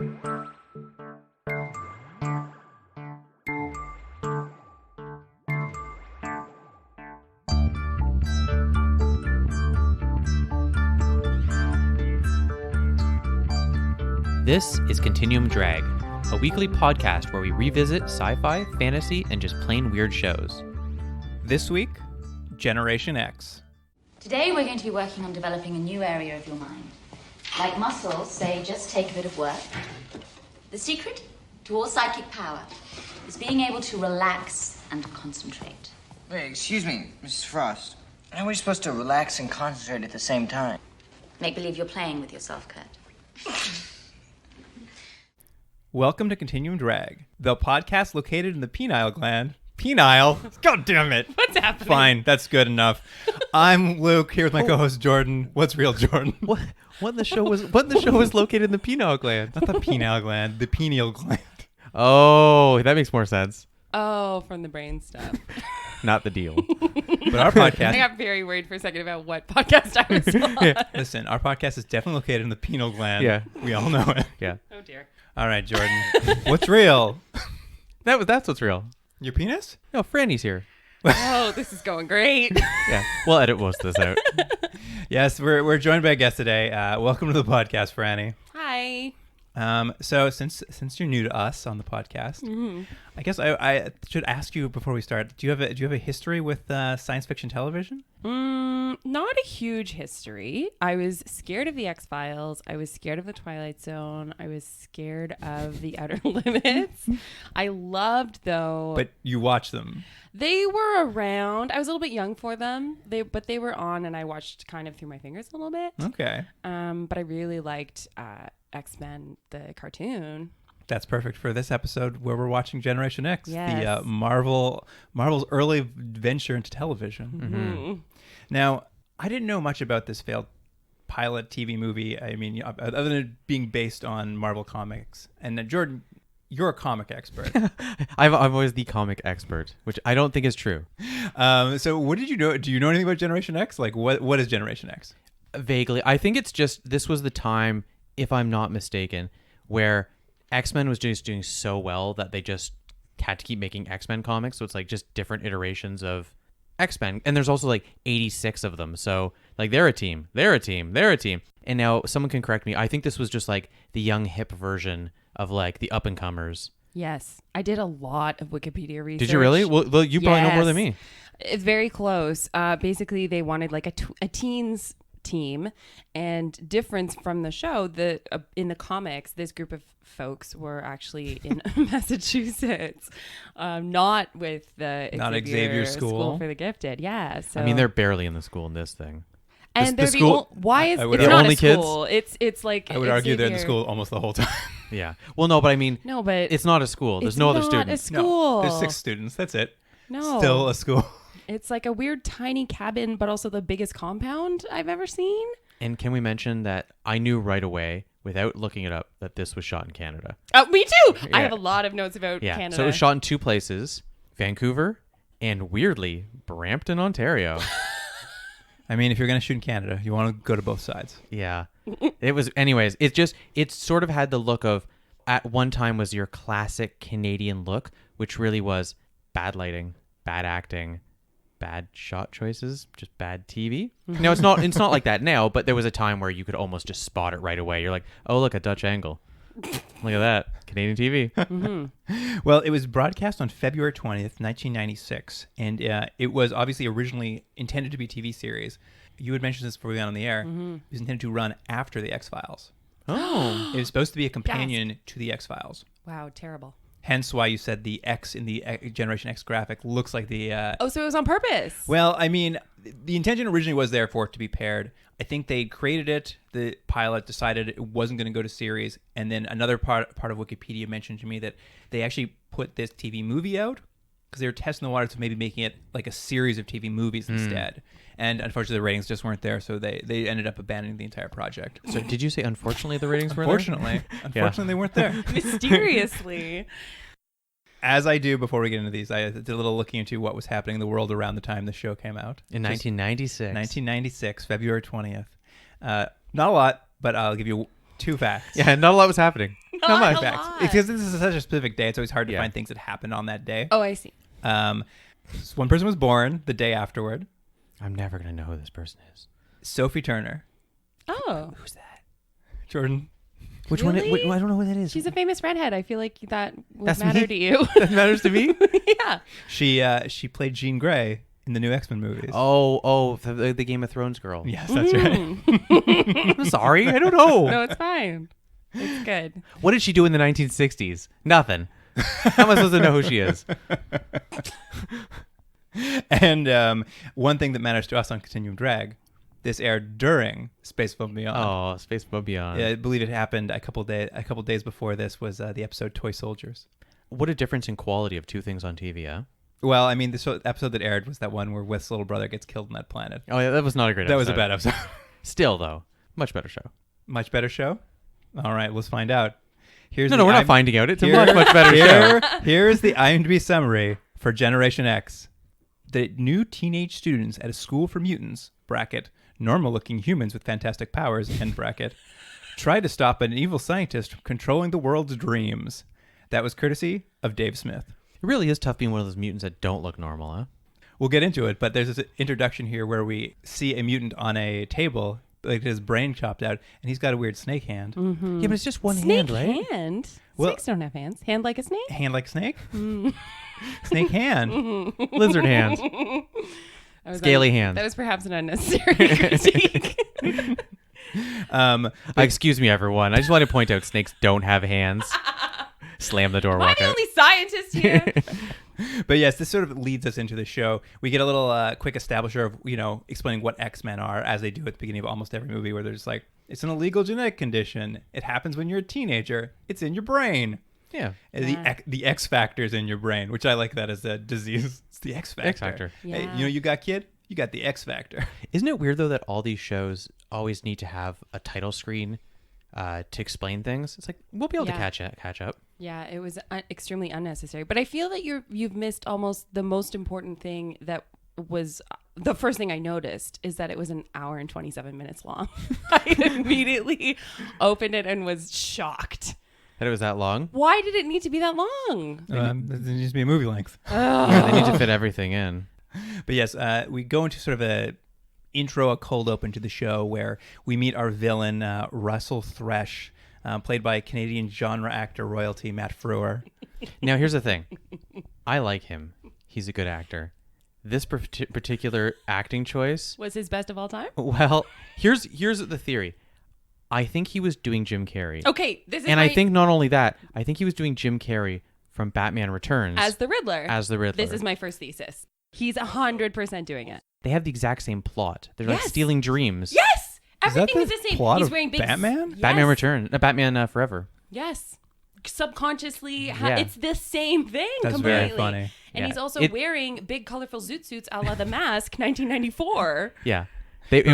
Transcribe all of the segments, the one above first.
This is Continuum Drag, a weekly podcast where we revisit sci-fi, fantasy, and just plain weird shows. This week, Generation X. Today we're going to be working on developing a new area of your mind. Like muscles, say just take a bit of work. The secret to all psychic power is being able to relax and concentrate. Wait, excuse me, Mrs. Frost. How are we supposed to relax and concentrate at the same time? Make believe you're playing with yourself, Kurt. Welcome to Continuum Drag, the podcast located in the pineal gland. Penile? God damn it. What's happening? Fine, that's good enough. I'm Luke, here with my co-host Jordan. What's real, Jordan? What in the show was located in the pineal gland? Not the pineal gland, the pineal gland. Oh, that makes more sense. Oh, from the brain stuff. Not the deal. But our podcast... I got very worried for a second about what podcast I was on. Listen, our podcast is definitely located in the pineal gland. Yeah. We all know it. Yeah. Oh, dear. All right, Jordan. What's real? That's what's real. Your penis? No, Franny's here. Oh, this is going great. Yeah. We'll edit most of this out. Yes, we're joined by a guest today. Welcome to the podcast, Franny. Hi. So since you're new to us on the podcast, I guess I should ask you before we start. Do you have a history with science fiction television? Not a huge history. I was scared of the X-Files. I was scared of the Twilight Zone. I was scared of the Outer Limits. I loved, though. But you watch them. They were around. I was a little bit young for them. But they were on, and I watched kind of through my fingers a little bit. Okay. But I really liked X-Men, the cartoon. That's perfect for this episode where we're watching Generation X, Yes. the Marvel's early venture into television. Mm-hmm. Now, I didn't know much about this failed pilot TV movie. I mean, other than it being based on Marvel comics. And Jordan, you're a comic expert. I'm always the comic expert, which I don't think is true. So what did you know? Do you know anything about Generation X? Like, what is Generation X? Vaguely. I think it's just, this was the time, if I'm not mistaken, where X-Men was just doing so well that they just had to keep making X-Men comics. So it's like just different iterations of X-Men. And there's also like 86 of them. So like they're a team. And now someone can correct me. I think this was just like the young hip version of like the up and comers. Yes. I did a lot of Wikipedia research. Did you really? Well, you probably know more than me. It's very close. Basically, they wanted like a teens team, and difference from the show, in the comics, this group of folks were actually in Massachusetts, not with the Xavier School for the Gifted. Yeah, so I mean, they're barely in the school in this thing. and the they're school. Why is it's it's not only a school? It's like I would argue they're in the Xavier. school almost the whole time. Yeah. Well, no, but I mean, No, but it's not a school. There's it's no other not students. a school. No, there's 6 students. That's it. No, Still a school. it's like a weird tiny cabin, but also the biggest compound I've ever seen. And can we mention that I knew right away, without looking it up, that this was shot in Canada? Oh, me too. I Yeah. have a lot of notes about Yeah. Canada. So it was shot in 2 places, Vancouver and, weirdly, Brampton, Ontario. I mean, if you're going to shoot in Canada, you want to go to both sides. Yeah. It was, anyways, it sort of had the look of, at one time was your classic Canadian look, which really was bad lighting, bad acting, bad shot choices, just bad TV. No, it's not like that now, but there was a time where you could almost just spot it right away. You're like, oh, look, a Dutch angle. Look at that. Canadian TV. Well, it was broadcast on February 20th, 1996, and it was obviously originally intended to be a TV series. You had mentioned this before we got on the air. It was intended to run after the X-Files. Oh. It was supposed to be a companion to the X-Files. Wow, terrible. Hence why you said the X in the Generation X graphic looks like the... Oh, so it was on purpose. Well, I mean, the intention originally was there for it to be paired. I think they created it. The pilot decided it wasn't going to go to series. And then another part of Wikipedia mentioned to me that they actually put this TV movie out because they were testing the waters of maybe making it like a series of TV movies instead. And unfortunately, the ratings just weren't there, so they ended up abandoning the entire project. So did you say, unfortunately, the ratings weren't Unfortunately, they weren't there. Mysteriously. As I do before we get into these, I did a little looking into what was happening in the world around the time the show came out. In 1996. 1996, February 20th. Not a lot, but I'll give you 2 facts. Yeah, not a lot was happening. How Not much a facts? lot. It's because this is such a specific day. It's always hard to Yeah. find things that happened on that day. Oh, I see. So one person was born the day afterward. I'm never gonna know who this person is. Sophie Turner. Oh, Who's that? Jordan. Which Really? one? I don't know who that is. she's a famous redhead. I feel like that would That's matter me? to you. That matters to me. Yeah. She played Jean Grey in the new X-Men movies. Oh, the Game of Thrones girl. Yes, that's right. I'm sorry, I don't know. No, it's fine. It's good. What did she do in the 1960s? Nothing. How am I supposed to know who she is? And one thing that matters to us on Continuum Drag, this aired during Space Above and Beyond. Oh, Space Above Beyond. Yeah, I believe it happened a couple days before this was the episode Toy Soldiers. What a difference in quality of two things on TV, huh? Well, I mean, the episode that aired was that one where West's little brother gets killed on that planet. Oh, yeah, that was not a great That episode. was a bad episode. Still, though, much better show. Much better show? All right, let's find out. Here's No, the we're not IM- finding out. It's a Here- much better show. Here's the IMDb summary for Generation X. The new teenage students at a school for mutants, bracket, normal-looking humans with fantastic powers, end bracket, try to stop an evil scientist from controlling the world's dreams. That was courtesy of Dave Smith. It really is tough being one of those mutants that don't look normal, huh? We'll get into it, but there's this introduction here where we see a mutant on a table, like his brain chopped out, and he's got a weird snake hand. Yeah, but it's just one Snake hand, right? hand? Well- Snakes don't have hands. Hand like a snake? Hand like snake? Snake hand. Lizard hand. That was Scaly hand. That was perhaps an unnecessary critique. Excuse me, everyone. I just want to point out snakes don't have hands. Slam the door, Am I walk the out. only scientist here? But yes, this sort of leads us into the show. We get a little quick establisher of, explaining what X-Men are, as they do at the beginning of almost every movie, where they're just like, it's an illegal genetic condition. It happens when you're a teenager. It's in your brain. Yeah. The X factor is in your brain, which I like that as a disease. It's the X factor. X factor. Hey, Yeah. you got kid? You got the X factor. Isn't it weird, though, that all these shows always need to have a title screen to explain things? It's like, we'll be able to Yeah. catch up. Yeah, it was extremely unnecessary. But I feel that you've missed almost the most important thing that was the first thing I noticed is that it was an hour and 27 minutes long. I immediately opened it and was shocked. That it was that long? Why did it need to be that long? It needs to be a movie length. Yeah, they need to fit everything in. But yes, we go into sort of a cold open to the show where we meet our villain, Russell Thresh, played by Canadian genre actor royalty Matt Frewer. Now, here's the thing. I like him. He's a good actor. This particular acting choice, Was his best of all time? well, here's the theory. I think he was doing Jim Carrey. Okay, this is And my, I think not only that, I think he was doing Jim Carrey from Batman Returns as the Riddler. as the Riddler. This is my first thesis. He's 100% doing it. They have the exact same plot. They're like Yes. stealing dreams. Yes! Is that Everything is the the same. plot He's of wearing big Batman? Yes. Batman Return. Batman Forever. Yes. Subconsciously, Yeah. it's the same thing That's completely. very funny. And Yeah. he's also It- wearing big colorful zoot suits a la The Mask 1994. Yeah. It's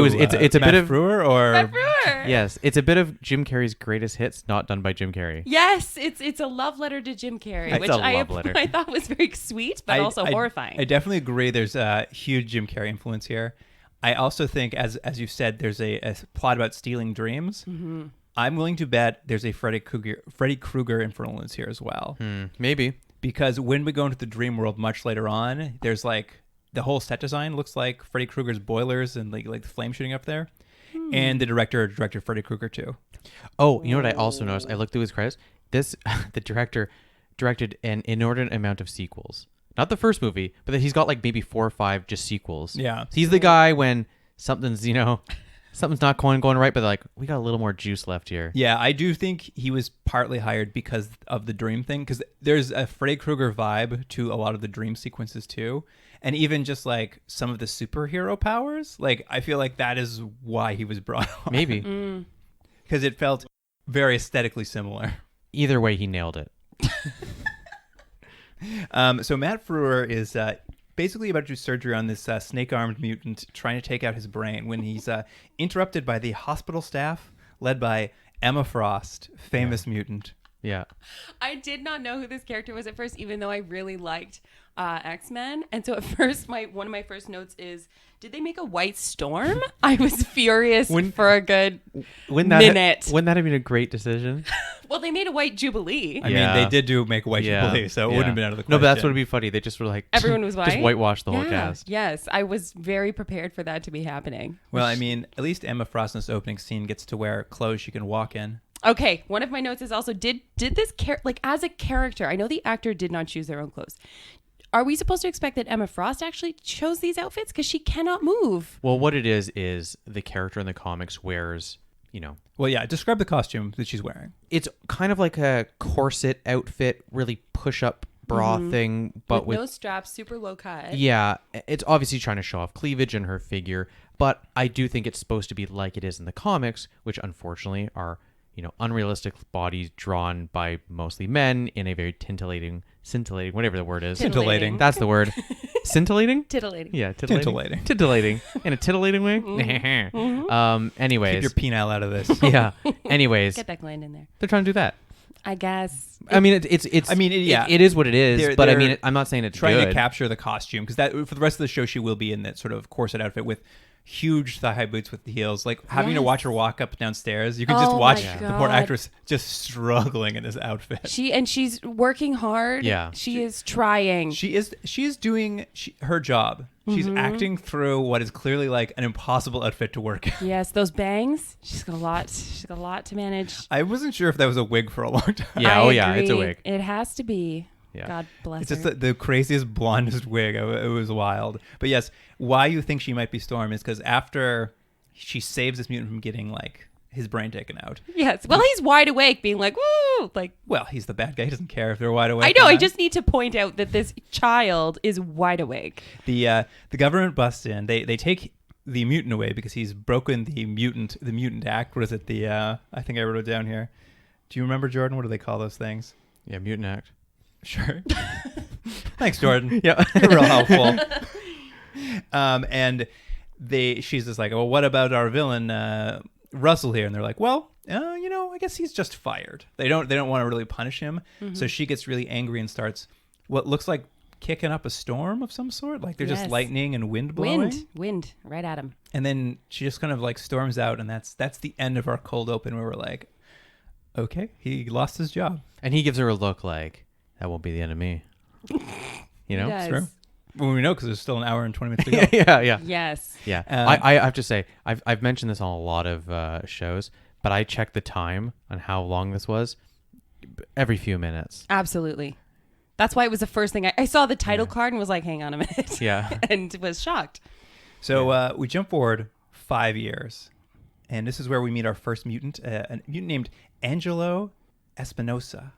a Matt bit of Frewer or Matt Frewer. yes, it's a bit of Jim Carrey's greatest hits, not done by Jim Carrey. Yes, it's a love letter to Jim Carrey, It's which a love letter. I thought was very sweet, but also horrifying. I definitely agree. There's a huge Jim Carrey influence here. I also think, as you said, there's a plot about stealing dreams. Mm-hmm. I'm willing to bet there's a Freddy Krueger influence here as well. Maybe. Because when we go into the dream world much later on, there's like the whole set design looks like Freddy Krueger's boilers and like the flame shooting up there. And the director directed Freddy Krueger too. Oh, you know what I also noticed? I looked through his credits. The director directed an inordinate amount of sequels. Not the first movie, but that he's got like maybe 4 or 5 just sequels. Yeah. So he's the guy when something's not going right, but they're like, we got a little more juice left here. Yeah, I do think he was partly hired because of the dream thing, because there's a Freddy Krueger vibe to a lot of the dream sequences too. And even just like some of the superhero powers, like I feel like that is why he was brought on. Maybe. Because it felt very aesthetically similar. Either way, he nailed it. So Matt Frewer is basically about to do surgery on this snake-armed mutant trying to take out his brain when he's interrupted by the hospital staff led by Emma Frost, famous mutant. Yeah. I did not know who this character was at first, even though I really liked X-Men. And so at first, one of my first notes is, did they make a White Storm? I was furious for a good minute. Wouldn't that have been a great decision? Well, they made a White Jubilee. I mean, they did make a white Jubilee, so it wouldn't have been out of the question. No, but that's what would be funny. They just were like... Everyone was white? Just whitewash the whole cast. Yes, I was very prepared for that to be happening. Well, I mean, at least Emma Frost in this opening scene gets to wear clothes she can walk in. Okay, one of my notes is also, did this as a character, I know the actor did not choose their own clothes. Are we supposed to expect that Emma Frost actually chose these outfits? Because she cannot move. Well, what it is the character in the comics wears, Well, yeah, describe the costume that she's wearing. It's kind of like a corset outfit, really push-up bra thing, but with no straps, super low cut. Yeah, it's obviously trying to show off cleavage and her figure, but I do think it's supposed to be like it is in the comics, which unfortunately are, unrealistic bodies drawn by mostly men in a very scintillating, whatever the word is. Scintillating. That's the word. Scintillating? Titillating. Yeah, titillating. Titillating. In a titillating way? Anyways. Keep your penile out of this. Yeah. Anyways. Get that gland in there. They're trying to do that. I guess. I mean, it is what it is, but I mean, I'm not saying it's trying good. to capture the costume, because that for the rest of the show she will be in that sort of corset outfit with huge thigh-high boots with the heels. Like having to watch her walk up and downstairs, you can just watch the poor actress just struggling in this outfit. She's working hard. Yeah, she is trying. She is doing her job. She's acting through what is clearly like an impossible outfit to work in. Yes, those bangs. She's got a lot to manage. I wasn't sure if that was a wig for a long time. Yeah, yeah, it's a wig. It has to be. Yeah. God bless it's her. just the craziest, blondest wig. It was wild. But yes, why you think she might be Storm is because after she saves this mutant from getting like his brain taken out. Yes. Well, he's wide awake, being like, "Woo!" Like, well, he's the bad guy. He doesn't care if they're wide awake. I know. I just need to point out that this child is wide awake. The government busts in. They take the mutant away because he's broken the mutant act. What is it? I think I wrote it down here. Do you remember, Jordan? What do they call those things? Yeah, mutant act. Sure. Thanks, Jordan. Yeah. You're real helpful. And she's just like, well, what about our villain, Russell here? And they're like, well, I guess he's just fired. They don't want to really punish him. So she gets really angry and starts what looks like kicking up a storm of some sort. Like they're just lightning and wind blowing. Wind right at him. And then she just kind of like storms out, and that's the end of our cold open where we're like, okay, he lost his job. And he gives her a look like, that won't be the end of me. Does. True. Well, we know because there's still an hour and 20 minutes to go. Yeah. Yes. Yeah. I have to say, I've mentioned this on a lot of shows, but I checked the time on how long this was every few minutes. Absolutely. That's why it was the first thing I saw the title card and was like, hang on a minute. Yeah. And was shocked. So we jump forward 5 years, and this is where we meet our first mutant, a mutant named Angelo Espinosa.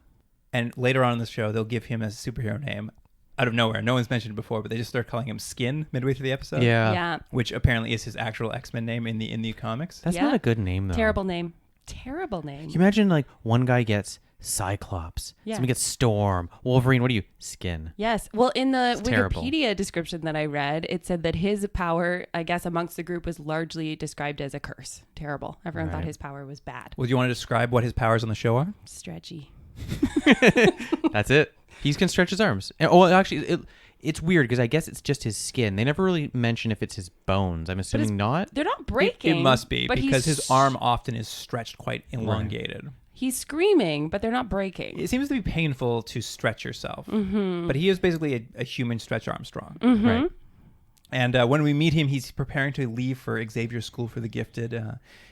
And later on in the show, they'll give him a superhero name out of nowhere. No one's mentioned it before, but they just start calling him Skin midway through the episode. Yeah. Which apparently is his actual X-Men name in the comics. That's not a good name, though. Terrible name. Can you imagine, like, one guy gets Cyclops, someone gets Storm, Wolverine, what are you? Skin. Yes. Well, in the It's terrible. Wikipedia description that I read, it said that his power, I guess, amongst the group was largely described as a curse. Terrible. Everyone thought his power was bad. Well, do you want to describe what his powers on the show are? Stretchy. That's it. He can stretch his arms. Actually, it's weird because I guess it's just his skin. They never really mention if it's his bones. I'm assuming not. They're not breaking. It must be, but because his arm often is stretched quite elongated. Right. He's screaming, but they're not breaking. It seems to be painful to stretch yourself. But he is basically a human Stretch Armstrong. Right. And when we meet him, he's preparing to leave for Xavier's School for the Gifted.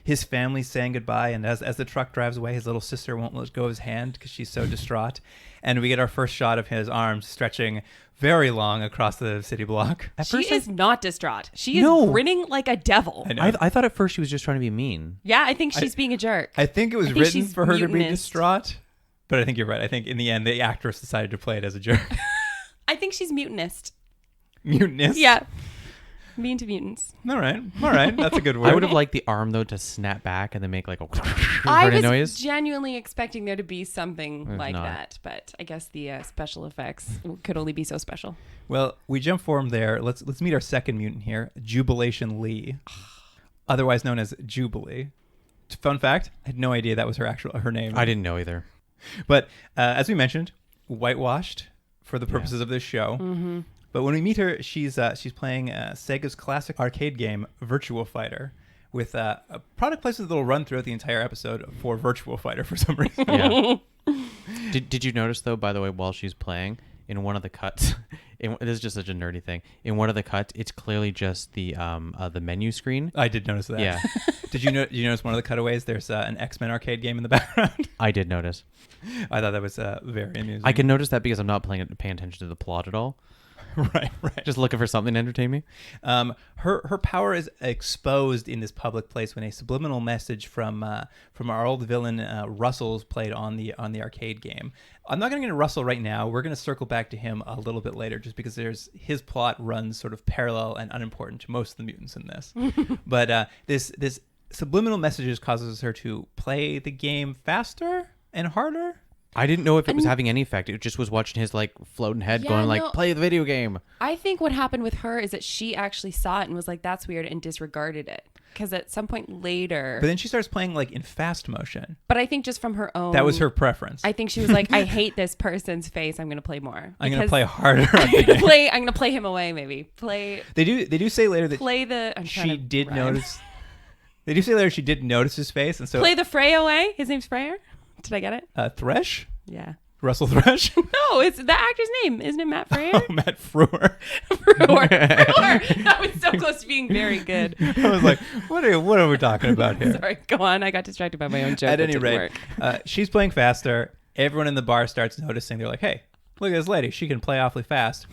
His family's saying goodbye, and as the truck drives away, his little sister won't let go of his hand because she's so distraught. And we get our first shot of his arms stretching very long across the city block. She is not distraught. She is grinning like a devil. I thought at first she was just trying to be mean. Yeah, I think she's being a jerk. I think it was written for her to be distraught, but I think you're right. I think in the end, the actress decided to play it as a jerk. I think she's mutinist. Mutinist? Yeah. Mean to mutants. All right. That's a good word. I would have liked the arm, though, to snap back and then make like a I was noise. genuinely expecting there to be something like that, but I guess the special effects could only be so special. Well, we jump forward there. Let's meet our second mutant here, Jubilation Lee, otherwise known as Jubilee. Fun fact, I had no idea that was her name. I didn't know either. But as we mentioned, whitewashed for the purposes of this show. Mm-hmm. But when we meet her, she's playing Sega's classic arcade game, Virtua Fighter, with a product placement that'll run throughout the entire episode for Virtua Fighter for some reason. Yeah. Did you notice, though, by the way, while she's playing, in one of the cuts, this is just such a nerdy thing, in one of the cuts, it's clearly just the menu screen. I did notice that. Yeah. Did you notice one of the cutaways? There's an X-Men arcade game in the background. I did notice. I thought that was very amusing. I can notice that because I'm not paying attention to the plot at all. Right. Just looking for something to entertain me. Her power is exposed in this public place when a subliminal message from our old villain Russell's played on the arcade game. I'm not going to get into Russell right now. We're going to circle back to him a little bit later, just because his plot runs sort of parallel and unimportant to most of the mutants in this. But this subliminal messages causes her to play the game faster and harder. I didn't know if it was having any effect. It just was watching his floating head going play the video game. I think what happened with her is that she actually saw it and was like, that's weird, and disregarded it. Because at some point later... But then she starts playing in fast motion. But I think just from her own... That was her preference. I think she was like, I hate this person's face. I'm going to play more. I'm going to play harder. I'm going to play him away, maybe. They do say later that she did notice... They do say later she did notice his face, and so... Play the Frey away? His name's Freyer? Did I get it? Thresh? Yeah. Russell Thresh? No, it's the actor's name. Isn't it Matt Freyer? Oh, Matt Frewer. Frewer. That was so close to being very good. I was like, what are we talking about here? Sorry, go on. I got distracted by my own joke. At any rate, she's playing faster. Everyone in the bar starts noticing. They're like, hey, look at this lady. She can play awfully fast.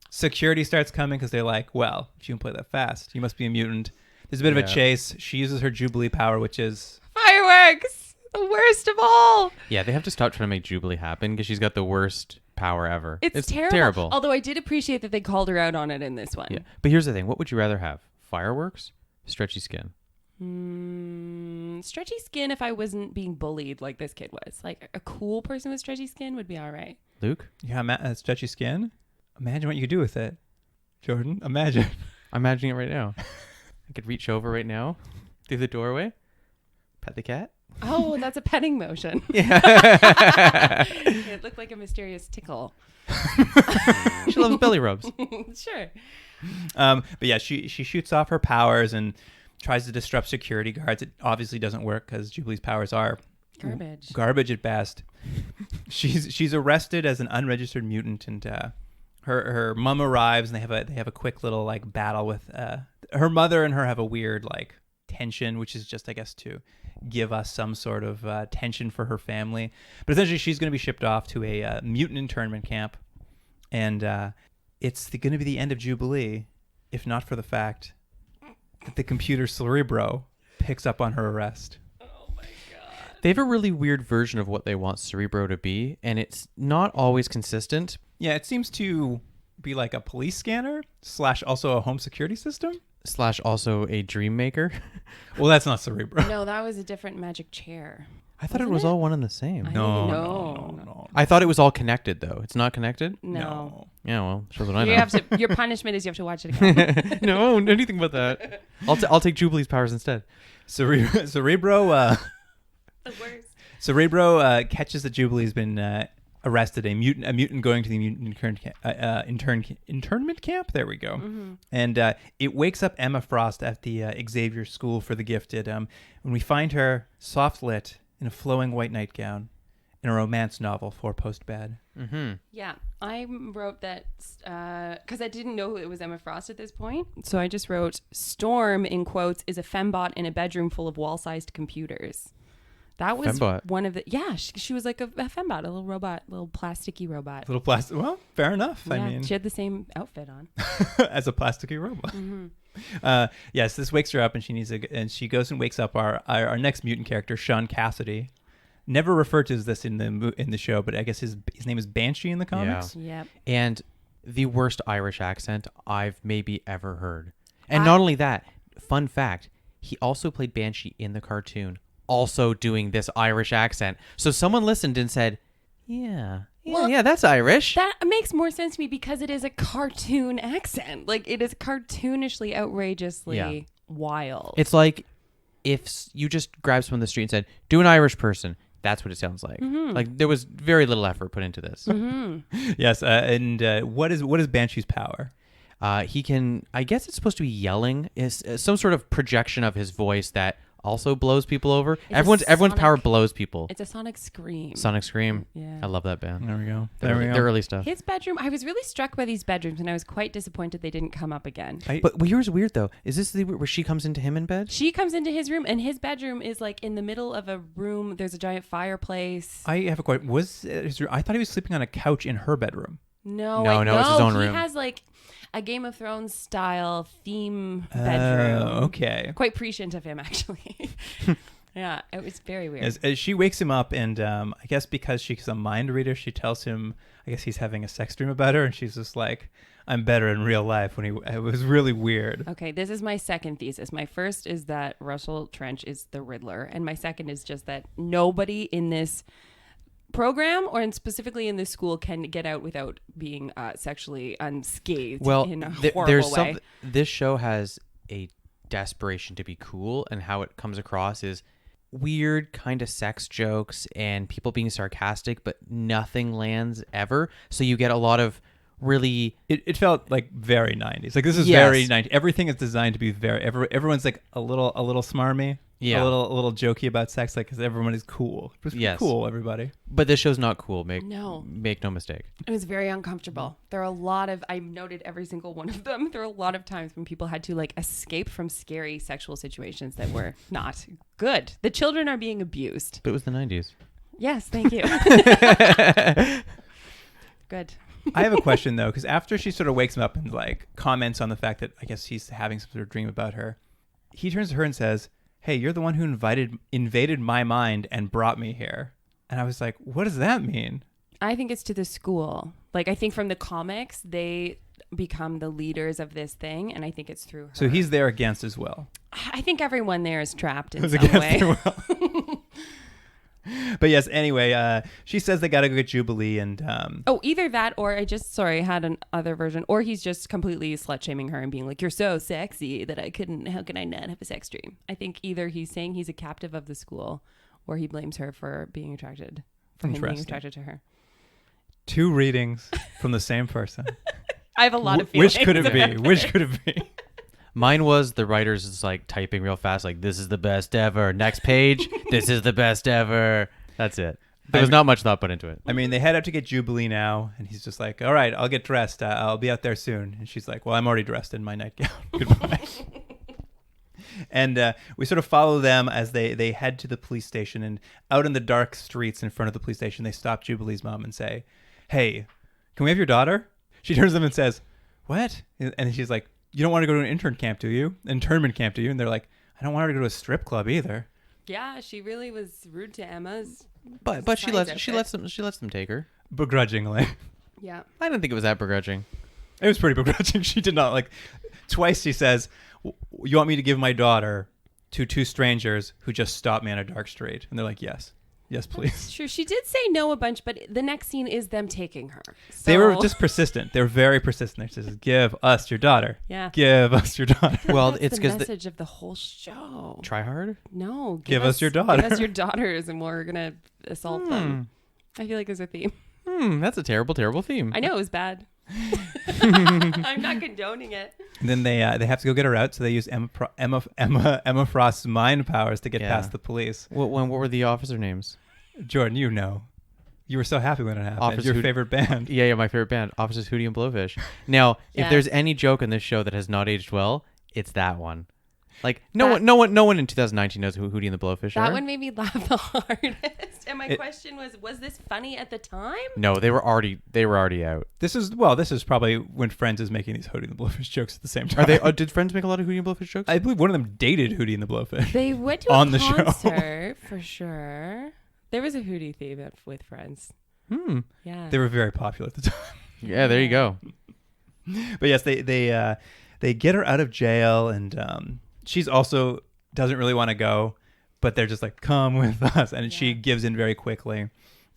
Security starts coming because they're like, well, if you can play that fast, you must be a mutant. There's a bit of a chase. She uses her Jubilee power, which is... fireworks! The worst of all. Yeah, they have to stop trying to make Jubilee happen because she's got the worst power ever. It's terrible. Although I did appreciate that they called her out on it in this one. Yeah. But here's the thing. What would you rather have? Fireworks? Stretchy skin? Stretchy skin if I wasn't being bullied like this kid was. Like a cool person with stretchy skin would be all right. Luke? Yeah, stretchy skin? Imagine what you could do with it. Jordan, imagine. I'm imagining it right now. I could reach over right now through the doorway, pet the cat. Oh, that's a petting motion. Yeah. It looked like a mysterious tickle. She loves belly rubs. Sure. But yeah, she shoots off her powers and tries to disrupt security guards. It obviously doesn't work because Jubilee's powers are garbage at best. She's arrested as an unregistered mutant, and her mom arrives, and they have a quick little battle with her mother, and her have a weird tension, which is just, I guess, to give us some sort of tension for her family. But essentially, she's going to be shipped off to a mutant internment camp, and it's going to be the end of Jubilee, if not for the fact that the computer Cerebro picks up on her arrest. Oh my god! They have a really weird version of what they want Cerebro to be, and it's not always consistent. Yeah, it seems to be like a police scanner / also a home security system. / also a dream maker. Well, that's not Cerebro. No, that was a different magic chair. I thought it was all one and the same. No. I thought it was all connected, though. It's not connected? No. Yeah, well, shows what I know. Your punishment is you have to watch it again. No, anything but that. I'll take Jubilee's powers instead. Cerebro. The worst. Cerebro catches that Jubilee's been arrested. A mutant going to the mutant internment camp. There we go. Mm-hmm. And it wakes up Emma Frost at the Xavier School for the Gifted. When we find her soft lit in a flowing white nightgown in a romance novel for post-bed. Mm-hmm. Yeah, I wrote that because I didn't know it was Emma Frost at this point. So I just wrote, Storm, in quotes, is a fembot in a bedroom full of wall-sized computers. That was fembot. One of the... Yeah, she was like a fembot, a little robot, little plasticky robot. Little plastic... Well, fair enough. Yeah, I mean... she had the same outfit on. As a plasticky robot. Mm-hmm. Yes, this wakes her up, and she goes and wakes up our next mutant character, Sean Cassidy. Never referred to as this in the show, but I guess his name is Banshee in the comics. Yeah. And the worst Irish accent I've maybe ever heard. And not only that, fun fact, he also played Banshee in the cartoon, also doing this Irish accent. So someone listened and said, yeah, that's Irish. That makes more sense to me because it is a cartoon accent. Like, it is cartoonishly, outrageously wild. It's like if you just grabbed someone on the street and said, do an Irish person, That's what it sounds like. Mm-hmm. Like there was very little effort put into this. Yes, and what is Banshee's power? He can, I guess it's supposed to be yelling, is some sort of projection of his voice that also blows people over. a Everyone's power sonic- blows people. It's a sonic scream. Sonic Scream. Yeah. I love that band. There we go. The early stuff. His bedroom, I was really struck by these bedrooms, and I was quite disappointed they didn't come up again. But yours weird though. Is this where she comes into him in bed? She comes into his room, and his bedroom is like in the middle of a room. There's a giant fireplace. I have a question. I thought he was sleeping on a couch in her bedroom. No, No, it's his own room. He has like a Game of Thrones style theme bedroom. Okay. Quite prescient of him, actually. Yeah, it was very weird. As she wakes him up, and I guess because she's a mind reader, she tells him, I guess he's having a sex dream about her, and she's just like, I'm better in real life. It was really weird. Okay, this is my second thesis. My first is that Russell Trench is the Riddler, and my second is just that nobody in this program, or specifically in this school, can get out without being sexually unscathed in a horrible way. This show has a desperation to be cool, and how it comes across is weird kind of sex jokes and people being sarcastic, but nothing lands ever. So you get a lot of really... It felt like very 90s. Like this is Yes. very 90s. Everything is designed to be very... everyone's like a little smarmy. Yeah. A little jokey about sex, like, because everyone is cool. Just be Yes. cool, everybody. But this show's not cool. Make No. no mistake. It was very uncomfortable. There are a lot of, I noted every single one of them. There are a lot of times when people had to like escape from scary sexual situations that were not good. The children are being abused. But it was the 90s. Yes, thank you. Good. I have a question, though, because after she sort of wakes him up and like comments on the fact that I guess he's having some sort of dream about her, he turns to her and says, hey, you're the one who invaded my mind and brought me here. And I was like, what does that mean? I think it's to the school. Like, I think from the comics, they become the leaders of this thing, and I think it's through her. So he's there against as well. I think everyone there is trapped in Was some against way. as well. But yes, anyway, she says they got to go get Jubilee, and Oh, either that, or I had an other version, or he's just completely slut shaming her and being like, "You're so sexy that how can I not have a sex dream?" I think either he's saying he's a captive of the school, or he blames her for being attracted to her. two readings from the same person. I have a lot of feelings. Which could it be? Which could it be? Mine was the writers is like typing real fast, like, this is the best ever. Next page, this is the best ever. That's it. There was not much thought put into it. I mean, they head out to get Jubilee now, and he's just like, all right, I'll get dressed. I'll be out there soon. And she's like, well, I'm already dressed in my nightgown. Goodbye. And we sort of follow them as they head to the police station, and out in the dark streets in front of the police station, they stop Jubilee's mom and say, hey, can we have your daughter? She turns to them and says, what? And she's like, you don't want to go to an internment camp, do you? And they're like, I don't want her to go to a strip club either. Yeah, she really was rude to Emma's. But she lets outfit. she lets them take her. Begrudgingly. Yeah. I didn't think it was that begrudging. It was pretty begrudging. She did not like... Twice she says, you want me to give my daughter to two strangers who just stopped me on a dark street? And they're like, yes. Yes, please. Sure, she did say no a bunch, but the next scene is them taking her. So, They were just persistent. They were very persistent. They said, give us your daughter. Yeah. Give us your daughter. Well, That's it's the because message of the whole show. try hard. No, Give us your daughter. Give us your daughters, and we're gonna assault them. I feel like there's a theme. That's a terrible, terrible theme. I know it was bad. I'm not condoning it. And then they have to go get her out, so they use Emma Frost's mind powers to get past the police. What were the officer names? Jordan, you know. You were so happy when it happened. Officer Your Hoot- favorite band. Yeah, my favorite band, Officers Hootie and Blowfish. Now, if Yeah. there's any joke in this show that has not aged well, it's that one. Like no one in 2019 knows who Hootie and the Blowfish are. That one made me laugh the hardest. And my question was this funny at the time? No, they were already out. This is probably when Friends is making these Hootie and the Blowfish jokes at the same time. Are they? Did Friends make a lot of Hootie and Blowfish jokes? I believe one of them dated Hootie and the Blowfish. They went to On a the show. concert for sure. There was a Hootie theme with Friends. Yeah. They were very popular at the time. Yeah, there you go. But yes, they get her out of jail, and she's also doesn't really want to go, but they're just like, come with us, and she gives in very quickly.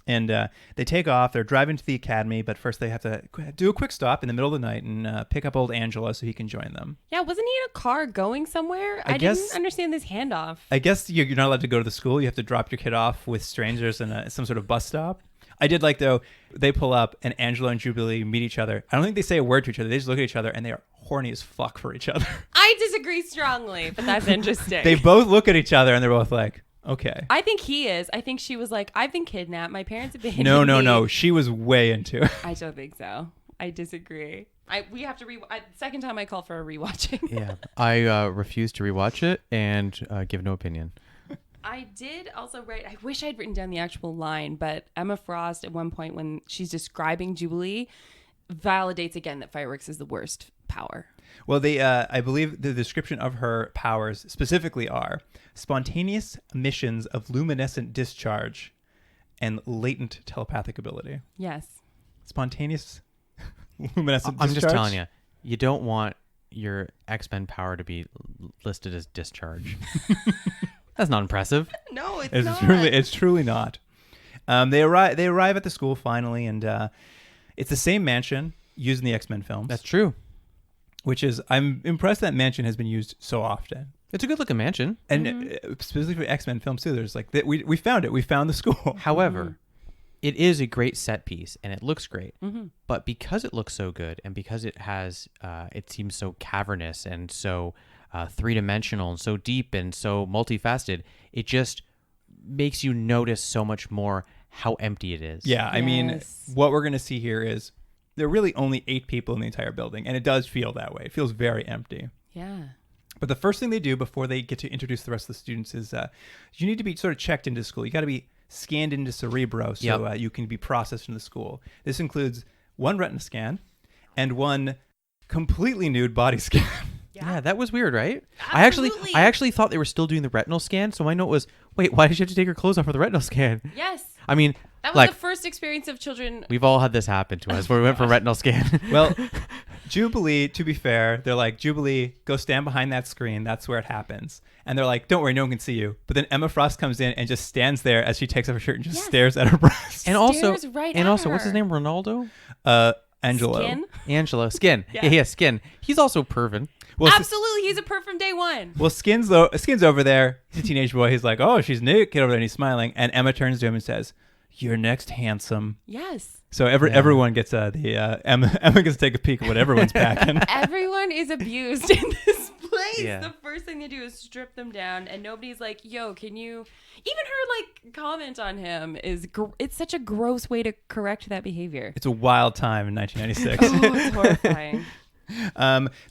And they take off. They're driving to the academy, but first they have to do a quick stop in the middle of the night and pick up old Angela so he can join them. Yeah, wasn't he in a car going somewhere? I guess- didn't understand this handoff. I guess you're not allowed to go to the school. You have to drop your kid off with strangers in some sort of bus stop. I did like, though, they pull up and Angela and Jubilee meet each other. I don't think they say a word to each other. They just look at each other and they are horny as fuck for each other. I disagree strongly, but that's interesting. They both look at each other and they're both like, okay. I think he is. I think she was like, I've been kidnapped. My parents have been No. She was way into it. I don't think so. I disagree. We have to second time I call for a rewatching. Yeah, I refuse to rewatch it and give no opinion. I did also write, I wish I'd written down the actual line, but Emma Frost at one point when she's describing Jubilee validates again that fireworks is the worst power. Well, I believe the description of her powers specifically are spontaneous emissions of luminescent discharge and latent telepathic ability. Yes. Spontaneous luminescent I'm discharge. just telling you, you don't want your X-Men power to be listed as discharge. That's not impressive. No, it's It's not. it's truly not. They arrive at the school finally, and it's the same mansion used in the X-Men films. That's true. Which is, I'm impressed that mansion has been used so often. It's a good looking mansion. And specifically for X-Men films too, there's like, we found it. We found the school. However, it is a great set piece and it looks great. But because it looks so good and because it has, it seems so cavernous and so three-dimensional and so deep and so multifaceted, it just makes you notice so much more how empty it is. Yeah, I mean, Yes. what we're going to see here is there are really only 8 people in the entire building, and it does feel that way. It feels very empty. Yeah. But the first thing they do before they get to introduce the rest of the students is you need to be sort of checked into school. You got to be scanned into Cerebro so you can be processed into the school. This includes 1 retina scan and 1 completely nude body scan. Yeah, that was weird, right? Absolutely. I actually thought they were still doing the retinal scan, so my note was, wait, why did she have to take her clothes off for the retinal scan? Yes. I mean, That was like, the first experience of children. we've all had this happen to us where we went for retinal scan. Well, Jubilee, to be fair, they're like, Jubilee, go stand behind that screen. That's where it happens. And they're like, don't worry, no one can see you. But then Emma Frost comes in and just stands there as she takes off her shirt and just stares at her breasts. and also, Stares right and at also, what's his her. name? Ronaldo? Angelo. Skin? Angelo. Skin. Yeah, Skin. He's also pervin. Well, Absolutely. He's a perf from day one. Well, Skin's over there. He's a teenage boy. He's like, oh, she's naked over there. And he's smiling. And Emma turns to him and says, you're next, handsome. Yes. So everyone gets Emma gets to take a peek at what everyone's packing. Everyone is abused in this place. Yeah. The first thing they do is strip them down, and nobody's like, yo, can you... Even her, like, comment on him is... It's such a gross way to correct that behavior. It's a wild time in 1996. Oh, it's horrifying.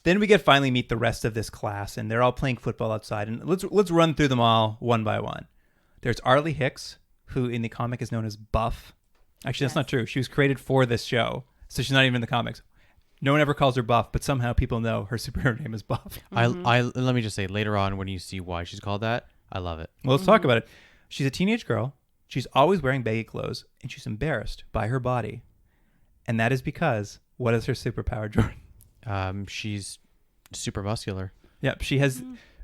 Then we get finally meet the rest of this class, and they're all playing football outside. And let's run through them all one by one. There's Arlie Hicks, who in the comic is known as Buff. Actually, that's not true. She was created for this show, so she's not even in the comics. No one ever calls her Buff, but somehow people know her superhero name is Buff. I let me just say, later on when you see why she's called that, I love it. Well, let's talk about it. She's a teenage girl. She's always wearing baggy clothes, and she's embarrassed by her body. And that is because, what is her superpower, Jordan? She's super muscular. Yep, she has...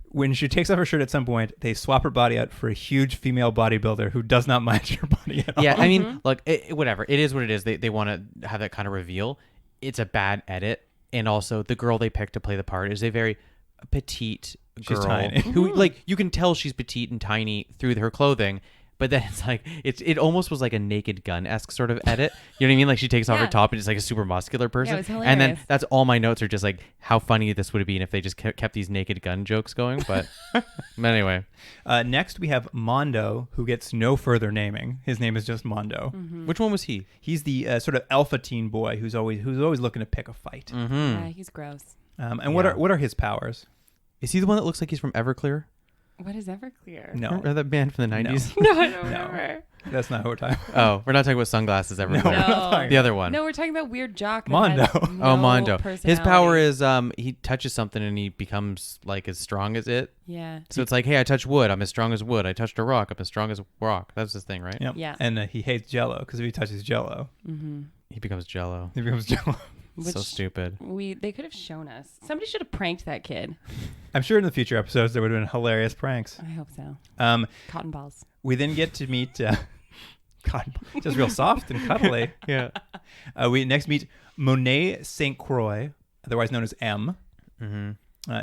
When she takes off her shirt at some point, they swap her body out for a huge female bodybuilder who does not mind her body at all. Yeah, I mean, look, whatever. It is what it is. They want to have that kind of reveal. It's a bad edit. And also, the girl they picked to play the part is a very petite girl. She's tiny. Who, like, you can tell she's petite and tiny through her clothing. But then it's like, it almost was like a Naked Gun-esque sort of edit. You know what I mean? Like she takes off her Yeah. top and it's like a super muscular person. it was and then hilarious. that's all my notes are just like how funny this would have been if they just kept these Naked Gun jokes going. But anyway. Next, we have Mondo, who gets no further naming. His name is just Mondo. Which one was he? He's the sort of alpha teen boy who's always looking to pick a fight. Yeah, he's gross. And what are his powers? Is he the one that looks like he's from Everclear? What is Everclear? No, Or that band from the 90s? No, I don't remember. that's not who we're talking about. Oh, we're not talking about Sunglasses Everclear. we're not talking The other one. No, we're talking about Weird Jock. that Mondo. has no Oh, Mondo. His power personality. is he touches something and he becomes like as strong as it. Yeah. So it's like, hey, I touched wood. I'm as strong as wood. I touched a rock. I'm as strong as rock. That's his thing, right? Yep. Yeah. And he hates Jello because if he touches Jello, He becomes Jello. he becomes Jello. So stupid. They could have shown us. Somebody should have pranked that kid. I'm sure in the future episodes there would have been hilarious pranks. I hope so. Um, Cotton balls. we then get to meet God, just real soft and cuddly. Yeah. We next meet Monet St. Croix, otherwise known as M.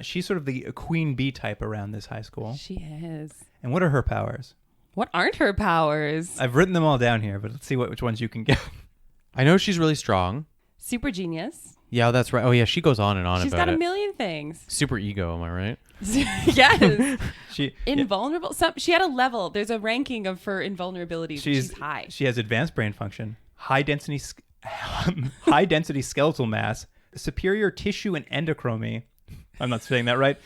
She's sort of the queen bee type around this high school. She is. And what are her powers? What aren't her powers? I've written them all down here, but let's see which ones you can get. I know she's really strong. Super genius. Yeah, that's right. Oh, yeah, she goes on and on She's about got a it. million things. Super ego, am I right? Yes. She Invulnerable. She had a level. There's a ranking of her invulnerabilities. She's high. She has advanced brain function, high density skeletal mass, superior tissue and endochromy. I'm not saying that right.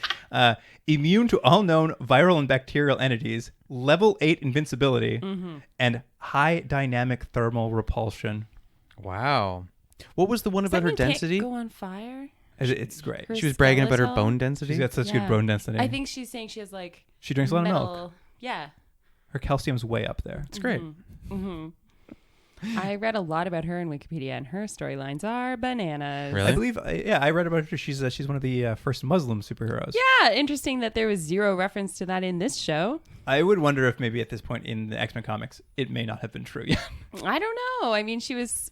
Immune to all known viral and bacterial entities, level 8 invincibility, and high dynamic thermal repulsion. Wow. What was the one Does that about her mean can't density? go on fire. It's great. Her She was bragging about her skeletal? bone density. She's got such Yeah. good bone density. I think she's saying she has like she drinks a lot of metal. milk. Yeah. Her calcium's way up there. It's great. I read a lot about her in Wikipedia, and her storylines are bananas. Really? I believe, I read about her. She's one of the first Muslim superheroes. Yeah, interesting that there was zero reference to that in this show. I would wonder if maybe at this point in the X-Men comics, it may not have been true yet. I don't know. I mean, she was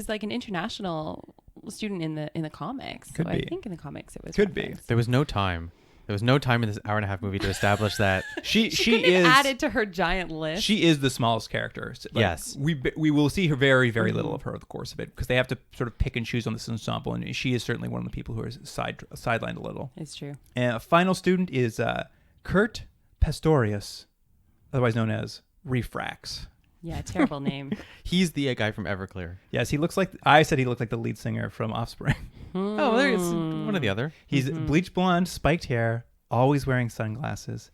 like an international student in the comics. Could so be. I think in the comics it was Could be. referenced. There was no time. There was no time in this hour and a half movie to establish that. She Couldn't is have added to her giant list. she is the smallest character. Like, Yes. we will see her very little of her over the course of it because they have to sort of pick and choose on this ensemble, and she is certainly one of the people who are sidelined a little. It's true. And final student is Kurt Pastorius, otherwise known as Refrax. Yeah, terrible name. He's the guy from Everclear. Yes, he looks like I said he looked like the lead singer from Offspring. Oh, there it's one or the other. He's bleach blonde, spiked hair, always wearing sunglasses.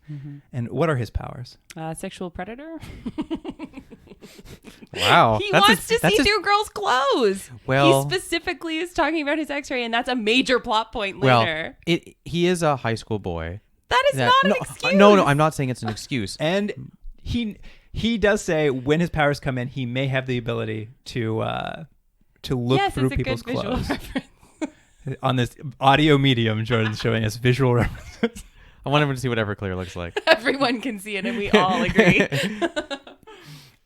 And what are his powers? Sexual predator. Wow. He That's wants his- to see through girls' clothes. Well- he specifically is talking about his X-ray, and that's a major plot point Well, later. he is a high school boy. That is not an excuse. No, I'm not saying it's an excuse. And he does say when his powers come in, he may have the ability to look Yes, through it's a people's good visual clothes. reference. On this audio medium, Jordan's showing us visual references. I want everyone to see what Everclear looks like. Everyone can see it, and we all agree.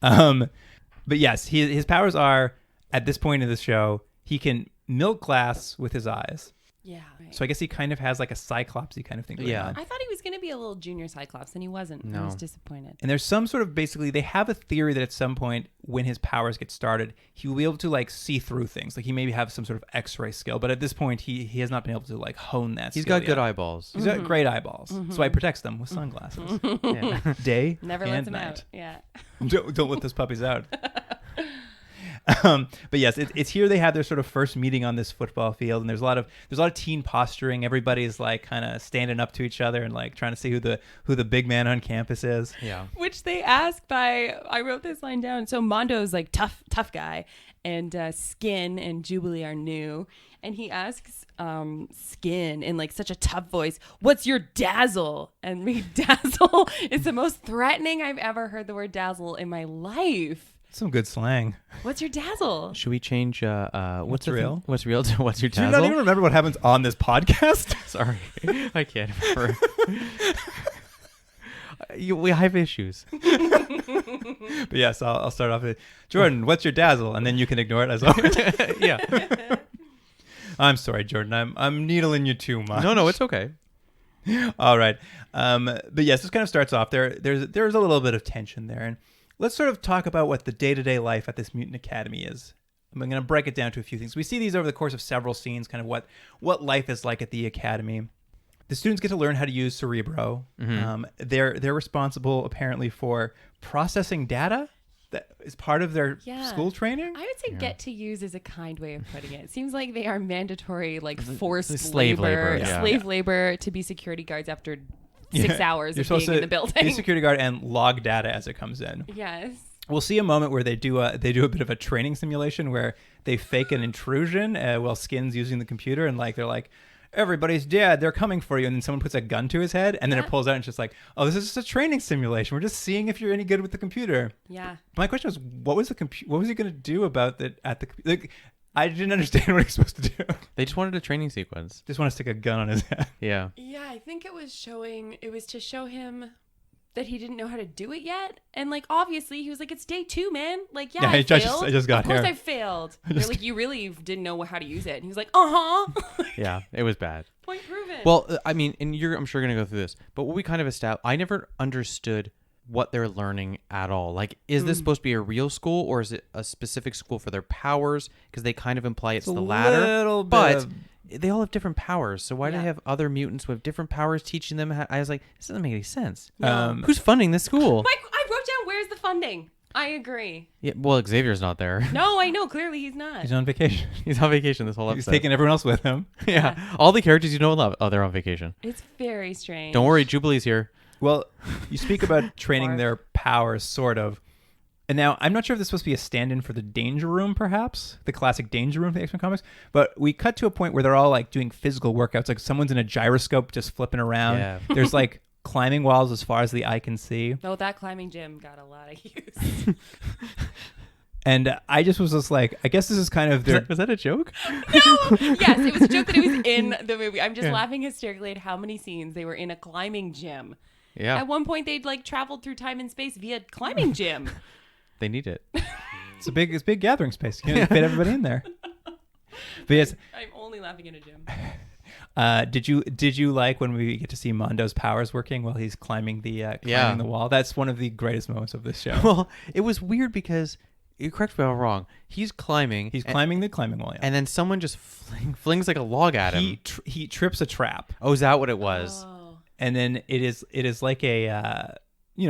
But yes, his powers are, at this point in the show, he can milk glass with his eyes. Yeah. Right. So I guess he kind of has like a Cyclopsy kind of thing going Yeah. on. I thought he was going to be a little junior Cyclops, and he wasn't. I No. was disappointed. And there's some sort of basically they have a theory that at some point when his powers get started, he will be able to like see through things. Like he maybe have some sort of X-ray skill, but at this point he has not been able to like hone that. He's skill got good yet. eyeballs. He's got great eyeballs, so he protects them with sunglasses, Yeah. day Never and lets him night. out. Yeah. Don't let those puppies out. But yes, it's here they have their sort of first meeting on this football field, and there's a lot of teen posturing. Everybody's like kind of standing up to each other and like trying to see who the big man on campus is. Yeah. Which they ask by, I wrote this line down. So Mondo's like tough guy, and Skin and Jubilee are new. And he asks Skin in like such a tough voice, "What's your dazzle?" And me, dazzle is the most threatening I've ever heard the word dazzle in my life. Some good slang. What's your dazzle? Should we change what's real? What's real to what's your Do you dazzle? not even remember what happens on this podcast? Sorry. I can't remember. We have issues. But yes, I'll start off with Jordan. What's your dazzle? And then you can ignore it as always. Yeah. I'm sorry, Jordan. I'm needling you too much. No, it's okay. All right. But yes, this kind of starts off there. There's a little bit of tension there, and let's sort of talk about what the day-to-day life at this mutant academy is. I'm going to break it down to a few things. We see these over the course of several scenes, kind of what life is like at the academy. The students get to learn how to use Cerebro. They're responsible apparently for processing data that is part of their school training. I would say get to use is a kind way of putting it. It seems like they are mandatory, like forced slave labor, yeah. slave labor to be security guards after 6 hours You're of supposed being in to the building. be a security guard and log data as it comes in. Yes. We'll see a moment where they do a bit of a training simulation where they fake an intrusion while Skin's using the computer, and like they're like, "Everybody's dead, they're coming for you," and then someone puts a gun to his head, and then it pulls out and it's just like, "Oh, this is just a training simulation. We're just seeing if you're any good with the computer." Yeah. My question was, what was he going to do about that at the like? I didn't understand what he's supposed to do. They just wanted a training sequence. Just want to stick a gun on his head. Yeah. Yeah, I think it was to show him that he didn't know how to do it yet. And like, obviously he was like, it's day 2, man. Like, Yeah, I I just- failed. I just got Of course here. I failed. They're like, you really didn't know how to use it. And he was like, uh-huh. Yeah, it was bad. Point proven. Well, I mean, and I'm sure going to go through this, but what we kind of established, I never understood what they're learning at all. Like, is this supposed to be a real school, or is it a specific school for their powers? Because they kind of imply it's the latter. little bit But of- they all have different powers, so why do Yeah. they have other mutants with different powers teaching them? I was like, this doesn't make any sense. No. Who's funding this school? Mike, I wrote down, where's the funding? I agree. Yeah, well, Xavier's not there. No, I know. Clearly he's not. He's on vacation. He's on vacation this whole He's episode. taking everyone else with him. yeah, all the characters you know and love. Oh, they're on vacation. It's very strange. Don't worry, Jubilee's here. Well, you speak about training Barf. their powers, sort of. And now, I'm not sure if this is supposed to be a stand-in for the Danger Room, perhaps, the classic Danger Room of the X-Men comics. But we cut to a point where they're all like doing physical workouts, like someone's in a gyroscope just flipping around. Yeah. There's like climbing walls as far as the eye can see. No, that climbing gym got a lot of use. And I just was just like, I guess this is kind of their. Was that a joke? No! Yes, it was a joke that it was in the movie. I'm just Yeah. laughing hysterically at how many scenes they were in a climbing gym. Yeah, At one point, they'd like traveled through time and space via climbing gym. they need it. It's a big gathering space. You can fit everybody in there. But yes, I'm only laughing at a gym. did you like when we get to see Mondo's powers working while he's climbing the Yeah. the wall? That's one of the greatest moments of this show. Well, it was weird because, you correct me if I'm wrong, he's climbing. He's climbing the climbing wall. Yeah. and then someone just flings like a log at him. He trips a trap, Oh, is that what it was? Oh. and then it is like a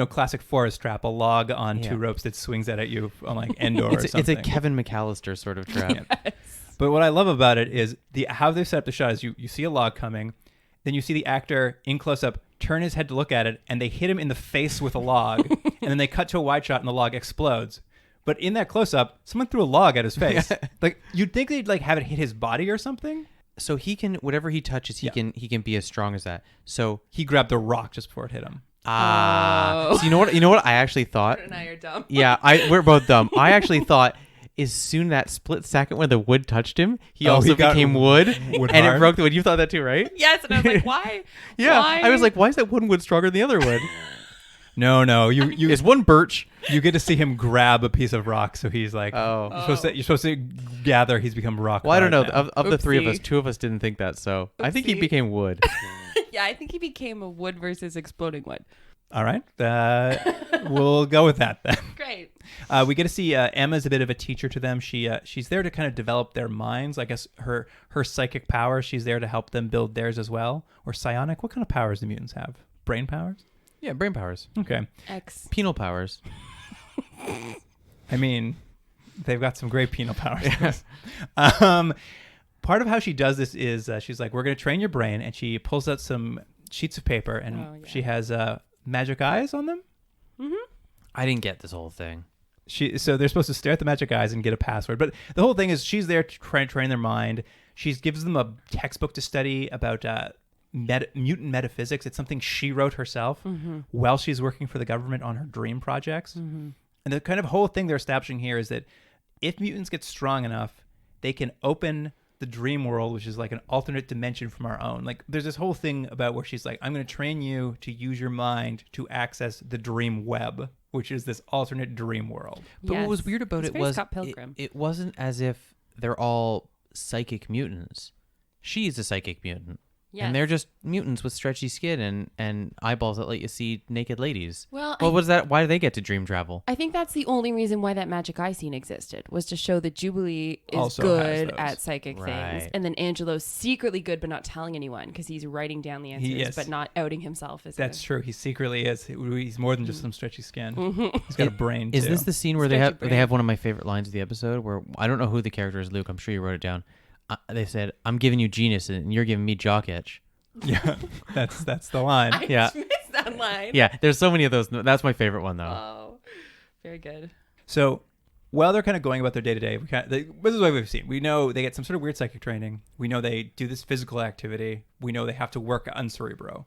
classic forest trap, a log on two ropes that swings out at you on like Endor or It's something. a Kevin McAllister sort of trap. But what I love about it is how they set up the shot is you see a log coming, then you see the actor in close up turn his head to look at it, and they hit him in the face with a log, and then they cut to a wide shot and the log explodes. But in that close up, someone threw a log at his face. Like you'd think they'd like have it hit his body or something. So he can, whatever he touches, he can be as strong as that. So He grabbed the rock just before it hit him. so you know what I actually thought? And I are dumb. Yeah, we're both dumb. I actually thought as soon that split second when the wood touched him, he Oh, also he got became wood, wood and hard? it broke the wood. You thought that too, right? Yes, and I was like, why? Yeah, Why? I was like, why is that one wood stronger than the other wood? No, you It's one birch. you get to see him grab a piece of rock, so he's like, Oh. you're supposed to gather. He's become rock. Well, I don't know. hard now. Of the three of us, Oopsie. 2 of us didn't think that. So I think he Oopsie. became wood. Yeah, I think he became a wood versus exploding wood. All right, we'll go with that then. Great. We get to see Emma's a bit of a teacher to them. She's there to kind of develop their minds. I guess her psychic power. She's there to help them build theirs as well. Or psionic. What kind of powers do mutants have? Brain powers. Yeah, brain powers, Okay. X. penal powers. I mean, they've got some great penal powers. Part of how she does this is she's like, we're going to train your brain, and she pulls out some sheets of paper, and Oh, yeah. she has magic eyes on them. I didn't get this whole thing. So they're supposed to stare at the magic eyes and get a password. But the whole thing is she's there to try and train their mind. She gives them a textbook to study about mutant metaphysics. It's something she wrote herself while she's working for the government on her dream projects. And the kind of whole thing they're establishing here is that if mutants get strong enough, they can open the dream world, which is like an alternate dimension from our own. Like there's this whole thing about where she's like, I'm going to train you to use your mind to access the dream web, which is this alternate dream world. But what was Yes. weird about It's it very was Scott Pilgrim. it wasn't as if they're all psychic mutants. She's a psychic mutant. Yes. And they're just mutants with stretchy skin and eyeballs that let you see naked ladies. Well, what was that? Why do they get to dream travel? I think that's the only reason why that magic eye scene existed, was to show that Jubilee is Also good has those. at psychic things, Right. and then Angelo's secretly good but not telling anyone because he's writing down the answers Yes. but not outing himself as That's true. He secretly is. He's more than just some stretchy skin. Mm-hmm. He's got a brain, Is too. this the scene where Stretchy they brain. have one of my favorite lines of the episode where I don't know who the character is, Luke. I'm sure you wrote it down. They said, "I'm giving you genius and you're giving me jock itch." Yeah, that's the line. I Yeah. missed that line. Yeah, there's so many of those. That's my favorite one though. Oh, very good. So while they're kind of going about their day to day, this is what we've seen. We know they get some sort of weird psychic training. We know they do this physical activity. We know they have to work on Cerebro.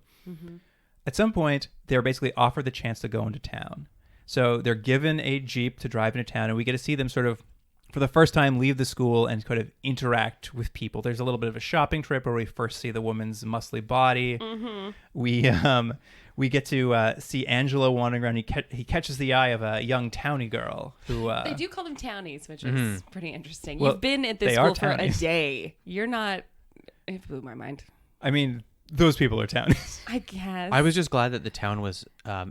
At some point, they're basically offered the chance to go into town. So they're given a Jeep to drive into town, and we get to see them sort of, for the first time, leave the school and kind of interact with people. There's a little bit of a shopping trip where we first see the woman's muscly body. We We get to see Angelo wandering around. He catches the eye of a young townie girl who... They do call them townies, which is pretty interesting. Well, You've been at this they are school for a townies. day. You're not... It blew my mind. I mean, those people are townies. I guess. I was just glad that the town was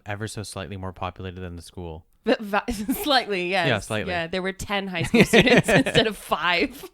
ever so slightly more populated than the school. But slightly, yes. Yeah, slightly. Yeah, there were 10 high school students instead of 5.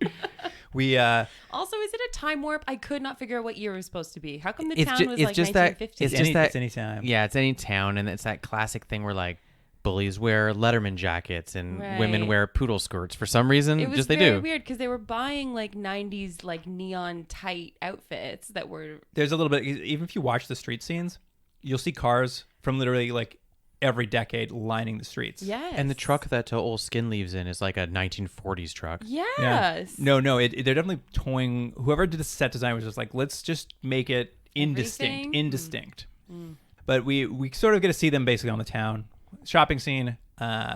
We... Also, is it a time warp? I could not figure out what year it was supposed to be. How come the It's town ju- was it's like just that- 1950s? it's just it's any time. Yeah, it's any town, and it's that classic thing where like bullies wear Letterman jackets and women Right. wear poodle skirts for some reason. It was just they very do. weird because they were buying like 90s like neon tight outfits that were There's a little bit... Even if you watch the street scenes, you'll see cars from literally like every decade lining the streets. yes. And the truck that old Skin leaves in is like a 1940s truck. Yes. Yeah. No, they're definitely toying. Whoever did the set design was just like, let's just make it Everything? indistinct. But we sort of get to see them basically on the town shopping scene.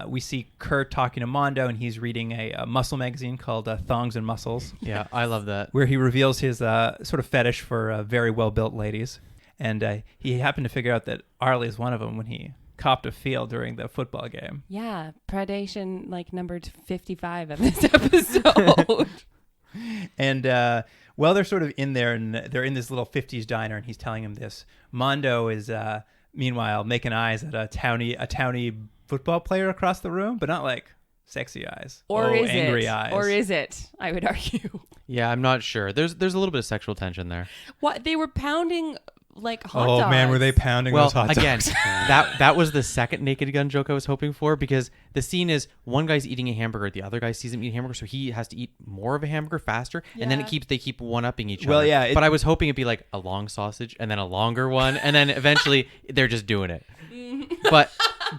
We see Kurt talking to Mondo, and he's reading a muscle magazine called Thongs and Muscles, Yeah, I love that. where he reveals his sort of fetish for very well-built ladies. And he happened to figure out that Arlie is one of them when he copped a feel during the football game. Yeah, predation like numbered 55 of this episode. And while they're sort of in there, and they're in this little 50s diner, and he's telling him this, Mondo is meanwhile making eyes at a townie football player across the room, but not like sexy eyes Or is angry it? eyes. Or is it? I would argue. Yeah, I'm not sure. There's a little bit of sexual tension there. What they were pounding like hot Oh dogs. man, were they pounding Well, those hot dogs? again, that was the second Naked Gun joke I was hoping for, because the scene is one guy's eating a hamburger, the other guy sees him eat a hamburger, so he has to eat more of a hamburger faster, and then Yeah. they keep one-upping each Well, other. yeah, but I was hoping it'd be like a long sausage and then a longer one, and then eventually they're just doing it.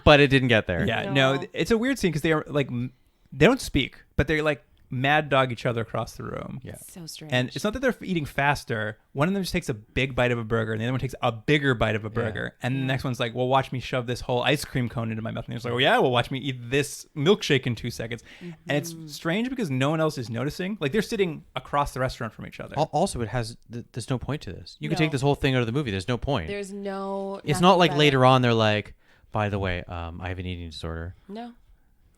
But it didn't get there. Yeah, No. no, it's a weird scene because they are like they don't speak, but they're like mad dog each other across the room. Yeah. So strange. And it's not that they're eating faster. One of them just takes a big bite of a burger, and the other one takes a bigger bite of a burger. And the next one's like, well, watch me shove this whole ice cream cone into my mouth. And he's like, oh, yeah, well, watch me eat this milkshake in 2 seconds. And it's strange because no one else is noticing. Like, they're sitting across the restaurant from each other. Also, it has there's no point to this. You could No. take this whole thing out of the movie. There's no point. There's no. It's nothing not like about later it. on they're like, by the way, I have an eating disorder, No.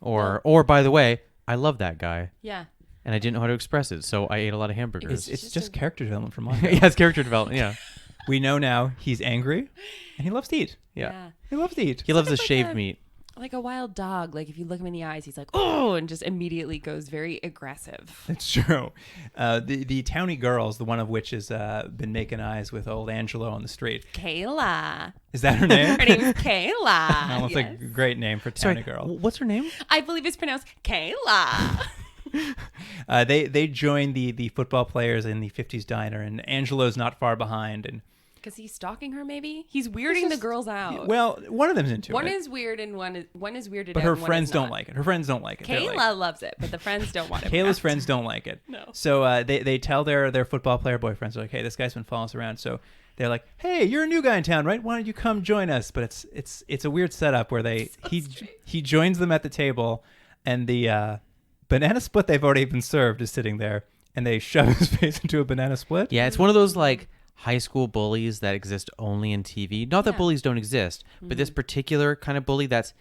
or by the way, I love that guy. Yeah. And I didn't know how to express it, so I ate a lot of hamburgers. It's just just a- character development from Mondo. Yeah, it's character development. Yeah, We know now he's angry, and he loves to eat. yeah. He loves to eat. He loves the It's like shaved a- meat. Like a wild dog. Like if you look him in the eyes, he's like, oh, and just immediately goes very aggressive. It's true. The townie girls, the one of which has been making eyes with old Angelo on the street. Kayla. Is that her name? Her name's Kayla. Almost Yes. a great name for Sorry, townie girl. what's her name? I believe it's pronounced Kayla. They join the football players in the 50s diner, and Angelo's not far behind. And Because he's stalking her, maybe? He's weirding the girls out. well, one of them's into One it, is weird and one is weirded but out. her and one friends is don't not. like it. Her friends don't like it. They're Kayla like- loves it, but the friends don't want it. Kayla's friends don't like it. No. So they tell their football player boyfriends, like, hey, this guy's been following us around. So they're like, hey, you're a new guy in town, right? Why don't you come join us? But it's a weird setup where he joins them at the table, and the banana split they've already been served is sitting there, and they shove his face into a banana split. Yeah, it's one of those like high school bullies that exist only in TV. Not that Yeah. bullies don't exist, but this particular kind of bully that's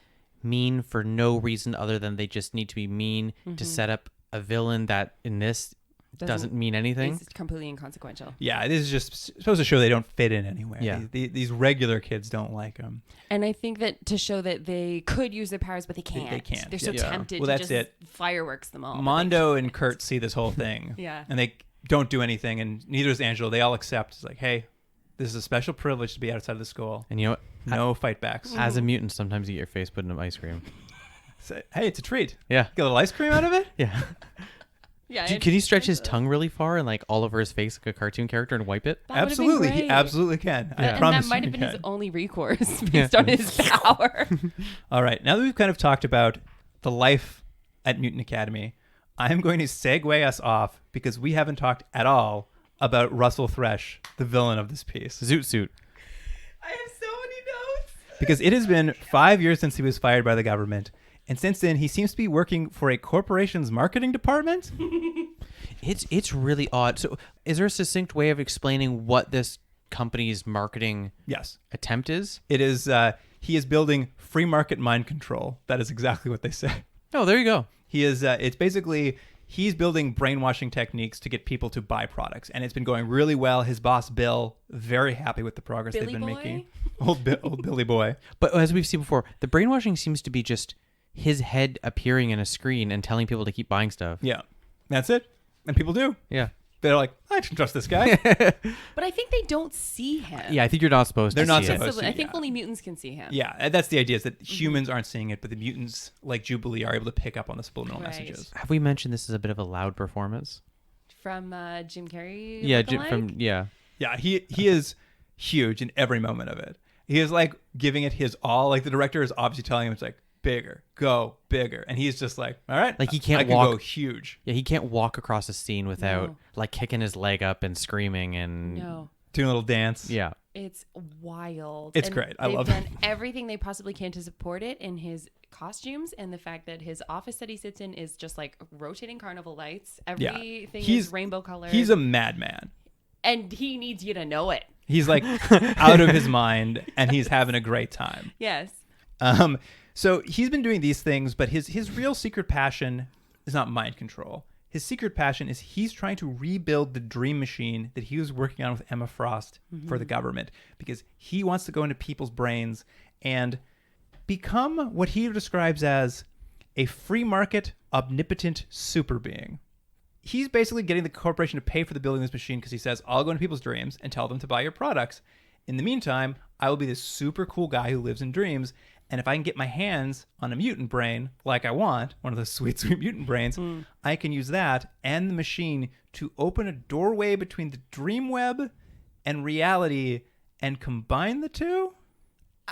mean for no reason other than they just need to be mean to set up a villain that in this doesn't mean anything. It's completely inconsequential. Yeah, this is just supposed to show they don't fit in anywhere. Yeah. These regular kids don't like them. And I think that to show that they could use their powers, but they They can't. can't. They're so Yeah. tempted Well, to that's just it. fireworks them all. but they Mondo can't. and Kurt see this whole thing. Yeah. And they don't do anything, and neither is Angelo. They all accept. It's like, hey, this is a special privilege to be outside of the school. And you know what? No fight backs. As a mutant, sometimes you get your face put in ice cream. Say, hey, it's a treat. Yeah. Get a little ice cream out of it? Yeah. Yeah, Can he stretch his tongue really far and like all over his face like a cartoon character and wipe it? That would've been Absolutely. He great. absolutely can. I And promise that might you have been he his can. only recourse based on his power. All right. Now that we've kind of talked about the life at Mutant Academy, I'm going to segue us off because we haven't talked at all about Russell Thresh, the villain of this piece. Zoot suit. I have so many notes. Because it has been 5 years since he was fired by the government. And since then, he seems to be working for a corporation's marketing department. It's really odd. So, is there a succinct way of explaining what this company's marketing Yes. attempt is? It is, he is building free market mind control. That is exactly what they say. Oh, there you go. He is, it's basically, he's building brainwashing techniques to get people to buy products. And it's been going really well. His boss, Bill, very happy with the progress Billy they've been boy? making. Old Billy boy. But as we've seen before, the brainwashing seems to be just his head appearing in a screen and telling people to keep buying stuff. Yeah. That's it. And people do. Yeah. They're like, I can trust this guy. But I think they don't see him. Yeah, I think you're not supposed They're to not see supposed it. to. I think yeah. only mutants can see him. Yeah, that's the idea, is that humans aren't seeing it, but the mutants, like Jubilee, are able to pick up on the subliminal Right. messages. Have we mentioned this is a bit of a loud performance? From Jim Carrey. Yeah, lookalike? Yeah, he is huge in every moment of it. He is like giving it his all. Like the director is obviously telling him, it's like, bigger, go bigger. And he's just like, all right, Like he can't I can walk- go huge. Yeah, he can't walk across a scene without No. like kicking his leg up and screaming and No. Doing a little dance. yeah. It's wild. It's And great. I they've love done it. everything they possibly can to support it in his costumes, and the fact that his office that he sits in is just like rotating carnival lights. Yeah. Everything He's- is rainbow colored. He's a madman. and he needs you to know it. He's like out of his mind, and he's having a great time. Yes. So he's been doing these things, but his real secret passion is not mind control. His secret passion is he's trying to rebuild the dream machine that he was working on with Emma Frost for the government, because he wants to go into people's brains and become what he describes as a free market, omnipotent super being. He's basically getting the corporation to pay for the building of this machine because he says, I'll go into people's dreams and tell them to buy your products. In the meantime, I will be this super cool guy who lives in dreams. And if I can get my hands on a mutant brain like I want, one of those sweet, sweet mutant brains, I can use that and the machine to open a doorway between the dream web and reality and combine the two.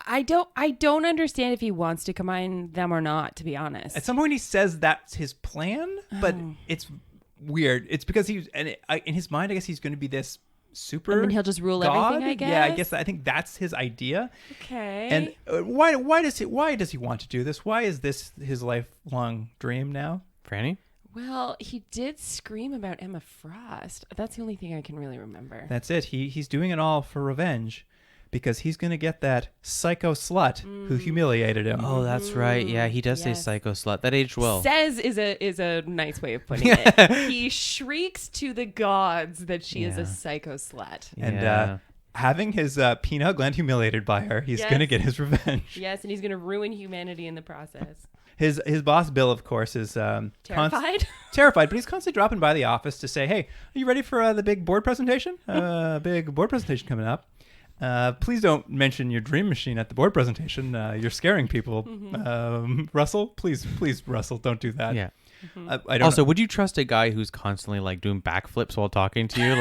I don't understand if he wants to combine them or not, to be honest. At some point he says that's his plan, but it's weird. It's because in his mind, I guess he's going to be this super And then he'll just rule god. everything, I Yeah, I guess? guess I think that's his idea. Okay. And why does he want to do this? Why is this his lifelong dream now? Franny? Well, he did scream about Emma Frost. That's the only thing I can really remember. That's it. He's doing it all for revenge, because he's going to get that psycho slut who humiliated him. Oh, that's right. Yeah, he does Yes. say psycho slut. That aged well. Says is a nice way of putting it. He shrieks to the gods that she is Yeah. a psycho slut. And Yeah. having his peanut gland humiliated by her, he's Yes. going to get his revenge. Yes, and he's going to ruin humanity in the process. His boss, Bill, of course, is Terrified? terrified, but he's constantly dropping by the office to say, hey, are you ready for the big board presentation? Big board presentation coming up. Please don't mention your dream machine at the board presentation. You're scaring people. Russell, please, Russell, don't do that. Yeah. I don't Also, know. would you trust a guy who's constantly like doing backflips while talking to you?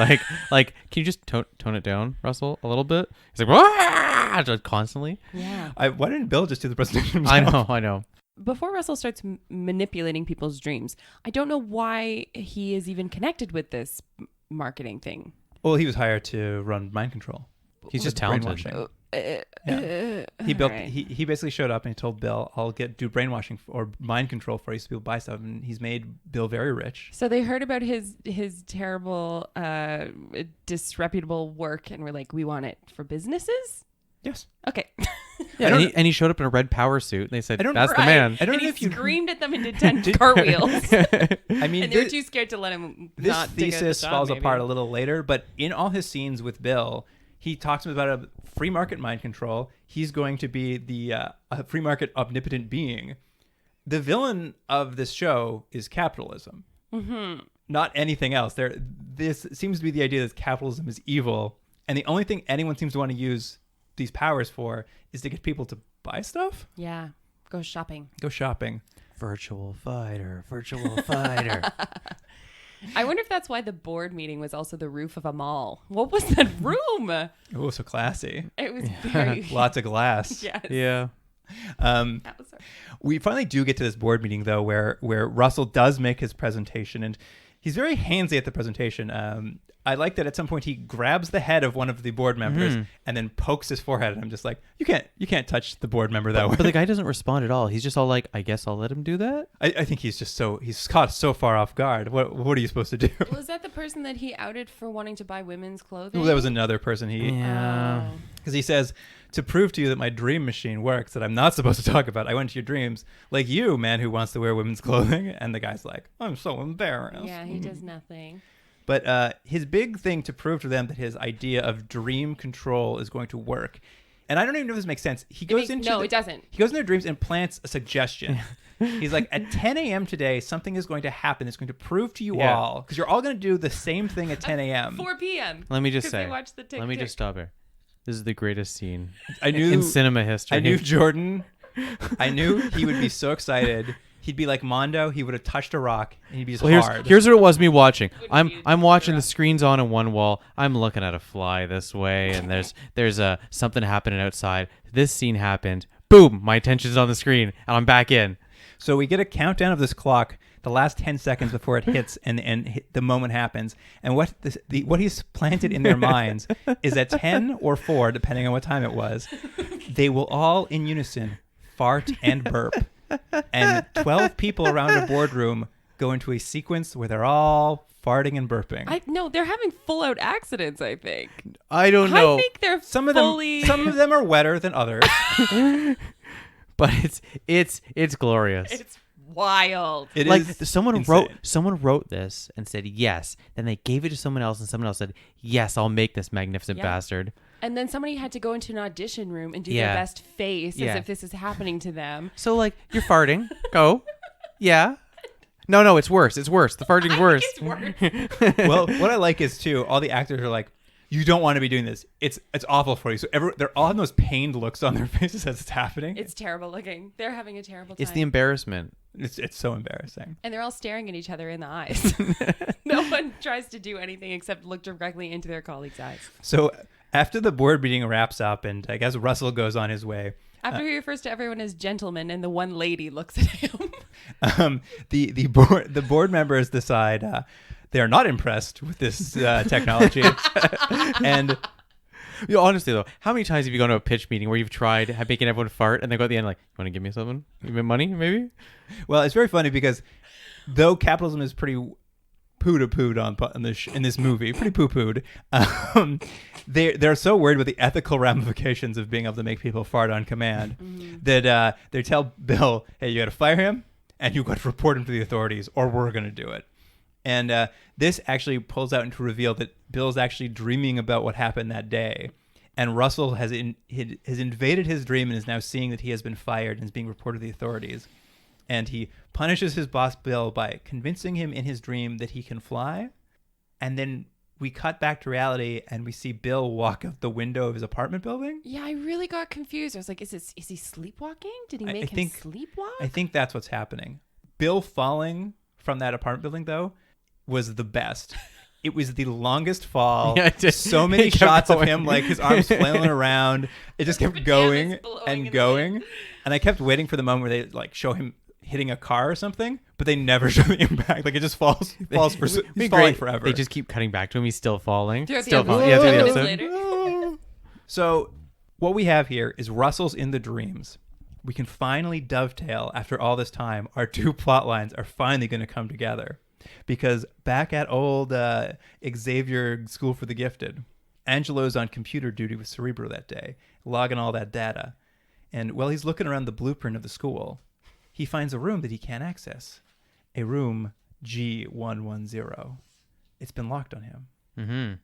Like, can you just tone it down, Russell, a little bit? He's like, "Wah!" Just constantly. Yeah. Why didn't Bill just do the presentation I himself? know. Before Russell starts manipulating people's dreams, I don't know why he is even connected with this marketing thing. Well, he was hired to run mind control. He's just With talented. brainwashing. Yeah. He built. Alright. He basically showed up and he told Bill, "I'll do brainwashing or mind control for you so people buy stuff." And he's made Bill very rich. So they heard about his terrible, disreputable work, and were like, "We want it for businesses." Yes. Okay. Yeah, and he showed up in a red power suit, and they said, I don't- "That's the Right. man." I don't and know he if you screamed at them and did 10 cartwheels. I mean, And they were too scared to let him this not dig out the thesis job, falls maybe. apart a little later, but in all his scenes with Bill, he talks about a free market mind control. He's going to be the a free market omnipotent being. The villain of this show is capitalism, not anything else. This seems to be the idea that capitalism is evil, and the only thing anyone seems to want to use these powers for is to get people to buy stuff. Yeah. Go shopping. Go shopping. Virtual fighter. I wonder if that's why the board meeting was also the roof of a mall. What was that room? Oh, so classy. It was very... Lots of glass. Yes. Yeah. That was We finally do get to this board meeting though, where Russell does make his presentation, and He's very handsy at the presentation. I like that at some point he grabs the head of one of the board members and then pokes his forehead. And I'm just like, you can't touch the board member that way. But the guy doesn't respond at all. He's just all like, I guess I'll let him do that. I think he's caught so far off guard. What are you supposed to do? Was that the person that he outed for wanting to buy women's clothing? Well, that was another person. Yeah. Because he says, to prove to you that my dream machine works, that I'm not supposed to talk about, I went to your dreams, like you, man who wants to wear women's clothing. And the guy's like, I'm so embarrassed. Yeah, he does nothing. But his big thing to prove to them that his idea of dream control is going to work. And I don't even know if this makes sense. It doesn't. He goes into their dreams and plants a suggestion. He's like, at 10 a.m. today, something is going to happen. It's going to prove to you all, because you're all going to do the same thing at 10 a.m. 4 p.m. Let me just 'cause say. they watch the tick Let me tick. just stop here. This is the greatest scene I knew in cinema history. I knew Jordan. I knew he would be so excited. He'd be like Mondo. He would have touched a rock, and he'd be just hard. Here's what it was me watching. Wouldn't be I'm watching the screens on one wall. I'm looking at a fly this way, and there's something happening outside. This scene happened. Boom! My attention's on the screen, and I'm back in. So we get a countdown of this clock, the last 10 seconds before it hits, and the moment happens. And what he's planted in their minds is at 10 or 4, depending on what time it was, they will all in unison fart and burp. And 12 people around a boardroom go into a sequence where they're all farting and burping. No, they're having full out accidents, I think. I don't know, I think they're Some of them are wetter than others. but it's glorious. It's wild. It like is someone insane. wrote this and said yes. Then they gave it to someone else, and someone else said yes. I'll make this magnificent Yeah. bastard. And then somebody had to go into an audition room and do Yeah. their best face Yeah. as if this is happening to them. So like you're farting. Go. Yeah. No, it's worse. It's worse. The farting's worse. It's worse. Well, what I like is too, all the actors are like, you don't want to be doing this. It's awful for you. So they're all having those pained looks on their faces as it's happening. It's terrible looking. They're having a terrible time. It's the embarrassment. It's so embarrassing. And they're all staring at each other in the eyes. No one tries to do anything except look directly into their colleagues' eyes. So after the board meeting wraps up, and I guess Russell goes on his way. After he refers to everyone as gentlemen, and the one lady looks at him. The board members decide they are not impressed with this technology, and Honestly though, how many times have you gone to a pitch meeting where you've tried making everyone fart, and they go at the end like, "You want to give me something? Give me money, maybe?" well, it's very funny because though capitalism is pretty poo-pooed in this movie, pretty poo-pooed, they're so worried about the ethical ramifications of being able to make people fart on command that they tell Bill, hey, you got to fire him and you got to report him to the authorities or we're going to do it. And this actually pulls out into reveal that Bill's actually dreaming about what happened that day. And Russell has invaded his dream and is now seeing that he has been fired and is being reported to the authorities. And he punishes his boss, Bill, by convincing him in his dream that he can fly. And then we cut back to reality and we see Bill walk out the window of his apartment building. Yeah, I really got confused. I was like, is he sleepwalking? Did he make him sleepwalk? I think that's what's happening. Bill falling from that apartment building, though, was the best. It was the longest fall. Yeah, it did. So many It kept shots of going. him, like his arms flailing around. It just kept Pajamas going blowing and in the going. wind. And I kept waiting for the moment where they like show him hitting a car or something, but they never show the impact. Like it just falls for It'd be he's falling great. forever. They just keep cutting back to him. He's still falling. Throughout the Still episode. falling. Yeah, through the 10 minutes episode. later. So what we have here is Russell's in the dreams. We can finally dovetail after all this time. Our two plot lines are finally going to come together because back at old Xavier School for the Gifted, Angelo's on computer duty with Cerebro that day, logging all that data. And while he's looking around the blueprint of the school, he finds a room that he can't access, a room G110. It's been locked on him. Mm-hmm.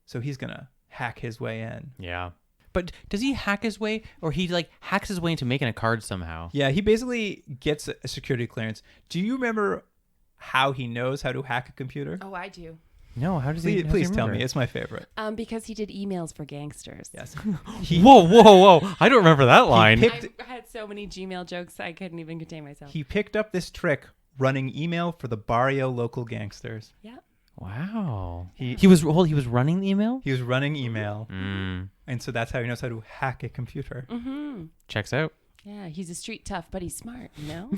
So he's going to hack his way in. Yeah. But does he hack his way, or he like hacks his way into making a card somehow? Yeah, he basically gets a security clearance. Do you remember how he knows how to hack a computer? Oh, I do. No, how does Please, he? how does he please tell remember me. it? It's my favorite. Because he did emails for gangsters. Yes. Whoa! I don't remember that line. picked- I had so many Gmail jokes I couldn't even contain myself. He picked up this trick running email for the Barrio local gangsters. Yeah. Wow. He He was running the email. he was running email, Mm. and so that's how he knows how to hack a computer. Mm-hmm. Checks out. Yeah, he's a street tough, but he's smart, you know?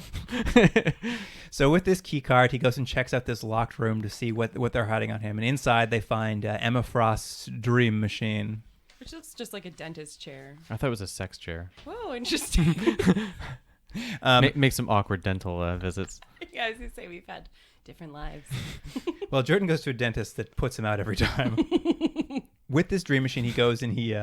So with this key card, he goes and checks out this locked room to see what they're hiding on him. And inside, they find Emma Frost's dream machine. Which looks just like a dentist chair. I thought it was a sex chair. Whoa, interesting. Make some awkward dental visits. Yeah, I was going to say, we've had different lives. Well, Jordan goes to a dentist that puts him out every time. With this dream machine, he goes and he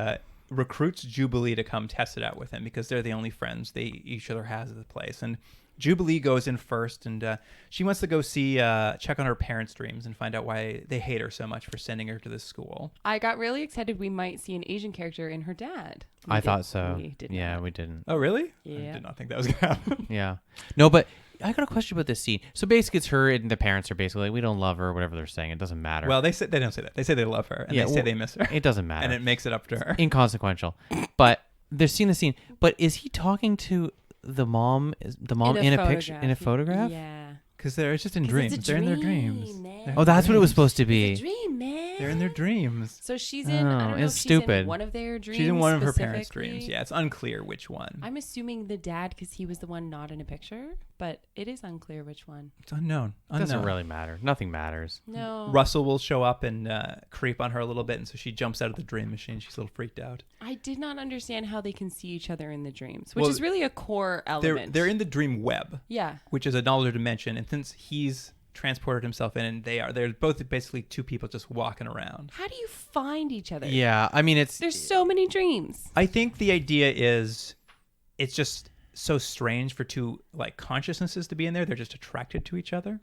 recruits Jubilee to come test it out with him because they're the only friends each other has at the place. And Jubilee goes in first, and she wants to go check on her parents' dreams and find out why they hate her so much for sending her to this school. I got really excited we might see an Asian character in her dad. I thought so. We did Yeah, not. we didn't. Oh, really? Yeah. I did not think that was going to happen. Yeah. No, but I got a question about this scene. So basically, it's her and the parents are basically like, we don't love her, whatever they're saying. It doesn't matter. Well, they don't say that. They say they love her, and they say they miss her. It doesn't matter. And it makes it up to her. Inconsequential. But they're seeing the scene. But is he talking to the mom? In a picture? In a photograph? Yeah. Because they're just in 'Cause dreams. it's a They're in their dream, dreams. man. They're Oh, that's what it was supposed to It's be. a dream, man. They're in their dreams. So she's in, Oh, I don't know it's if she's in stupid. one of their dreams. She's in one of her parents' specifically. dreams. Yeah, it's unclear which one. I'm assuming the dad because he was the one not in a picture, but it is unclear which one. It's unknown. It doesn't really matter. Nothing matters. No. Russell will show up and creep on her a little bit, and so she jumps out of the dream machine. She's a little freaked out. I did not understand how they can see each other in the dreams, which Well, is really a core element. They're in the dream web, Yeah. which is another dimension, and since he's transported himself in, and they're both basically two people just walking around. How do you find each other? Yeah, I mean, it's... There's so many dreams. I think the idea is it's just so strange for two like consciousnesses to be in there. They're just attracted to each other.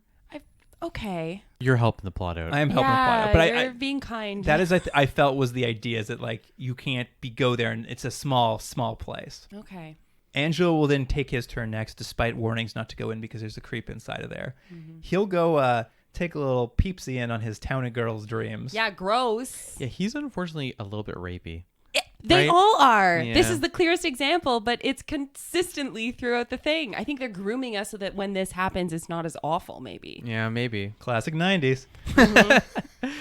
Okay. You're helping the plot out. I am helping Yeah, the plot out, but you're I being kind. that is I felt was the idea is that like you can't go there and it's a small place. Okay. Angelo will then take his turn next, despite warnings not to go in because there's a creep inside of there. Mm-hmm. He'll go take a little peepsy in on his town of girls' dreams. Yeah, gross. Yeah, he's unfortunately a little bit rapey. They Right? all are. Yeah. This is the clearest example, but it's consistently throughout the thing. I think they're grooming us so that when this happens, it's not as awful, maybe. Yeah, maybe. Classic 90s. Mm-hmm.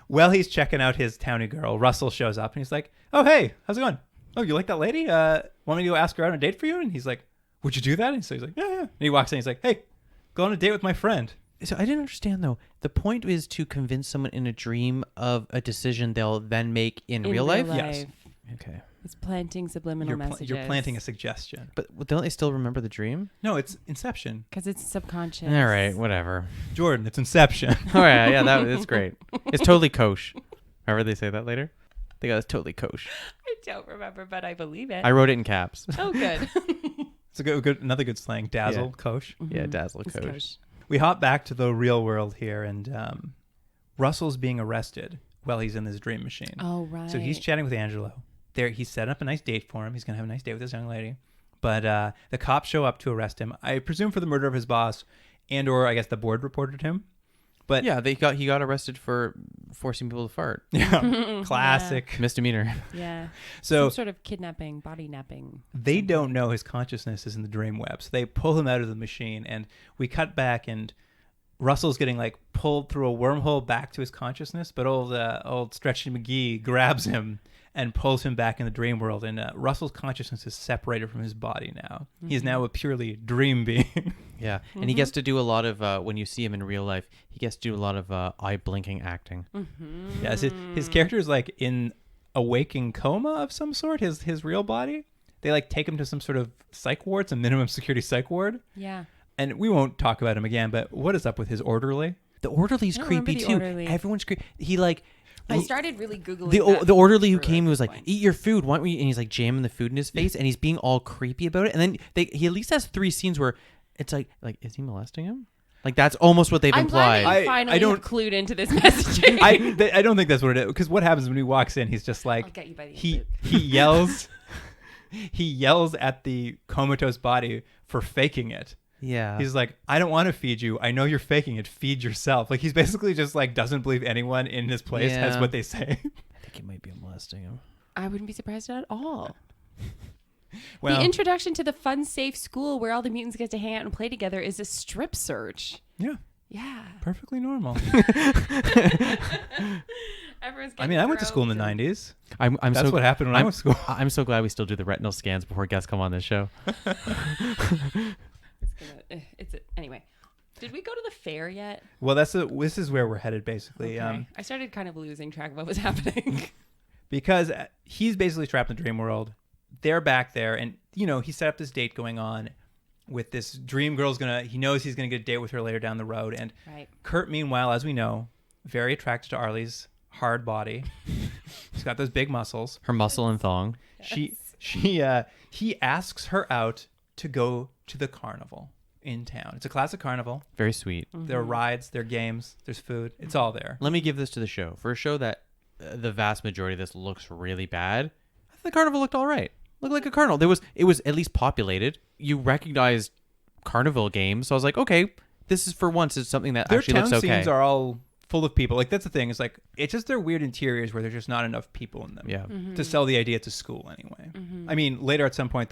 While he's checking out his townie girl, Russell shows up and he's like, "Oh, hey, how's it going? Oh, you like that lady? Want me to go ask her out on a date for you?" And he's like, "Would you do that?" And so he's like, "Yeah, yeah." And he walks in. He's like, "Hey, go on a date with my friend." So I didn't understand, though. The point is to convince someone in a dream of a decision they'll then make in real life? Yes. Okay. It's planting subliminal messages. You're planting a suggestion. But don't they still remember the dream? No, it's Inception. Because it's subconscious. All right, whatever. Jordan, it's Inception. All right, yeah, that's great. It's totally kosher. However they say that later. They got it's totally kosher. I don't remember, but I believe it. I wrote it in caps. Oh, good. It's another good slang. Dazzle, Yeah. Kosh. Yeah, dazzle It's kosher. kosher. We hop back to the real world here, and Russell's being arrested while he's in this dream machine. Oh, right. So he's chatting with Angelo. He's set up a nice date for him. He's going to have a nice date with this young lady. But the cops show up to arrest him, I presume for the murder of his boss, and or I guess the board reported him. But Yeah, he got arrested for forcing people to fart. yeah, classic. Misdemeanor. Yeah. So Some sort of kidnapping, body napping. they don't know his consciousness is in the dream web. So they pull him out of the machine, and we cut back, and Russell's getting like pulled through a wormhole back to his consciousness, but old Stretchy McGee grabs him and pulls him back in the dream world, and Russell's consciousness is separated from his body now. Mm-hmm. He's now a purely dream being. Yeah, and he gets to do a lot of, when you see him in real life, he gets to do a lot of eye blinking acting. Mm-hmm. Yes, his character is like in a waking coma of some sort, his real body. They like take him to some sort of psych ward, some minimum security psych ward. Yeah. And we won't talk about him again, but what is up with his orderly? The orderly's I don't remember creepy the too. orderly. Everyone's creepy. He like... I started really Googling the orderly who for, came like, was like, point. "Eat your food, why don't we?" And he's like jamming the food in his face, and he's being all creepy about it. And then he at least has 3 scenes where it's like is he molesting him? Like that's almost what they've I'm glad implied. that you I finally don't- have clued into this messaging. I don't think that's what it is, because what happens when he walks in, he's just like I'll get you by the end he of it. he yells he yells at the comatose body for faking it. yeah, He's like, "I don't want to feed you. I know you're faking it. Feed yourself." Like he's basically just like doesn't believe anyone in his place has Yeah. what they say. I think he might be molesting him. I wouldn't be surprised at all. Well, The introduction to the fun, safe school where all the mutants get to hang out and play together is a strip search. yeah, Yeah. perfectly normal. Everyone's I mean, I went to school in the groped and- 90s. I'm That's so what happened when I went to school. I'm so glad we still do the retinal scans before guests come on this show. Anyway. Did we go to the fair yet? Well, this is where we're headed, basically. Okay. I started kind of losing track of what was happening. Because he's basically trapped in the dream world. They're back there, and he set up this date going on with this dream girl's he knows he's gonna get a date with her later down the road. And Right. Kurt, meanwhile, as we know, very attracted to Arlie's hard body. He's got those big muscles. Her muscle and thong. He asks her out to go to the carnival in town. It's a classic carnival. Very sweet. There are rides, there are games, there's food. It's all there. Let me give this to the show. For a show that the vast majority of this looks really bad, the carnival looked all right. Looked like a carnival. It was at least populated. You recognized carnival games, so I was like, okay, this is for once is something that Their actually town looks okay. scenes are all full of people. Like, that's the thing. It's like, it's just their weird interiors where there's just not enough people in them Yeah. to sell the idea to school anyway. I mean, later at some point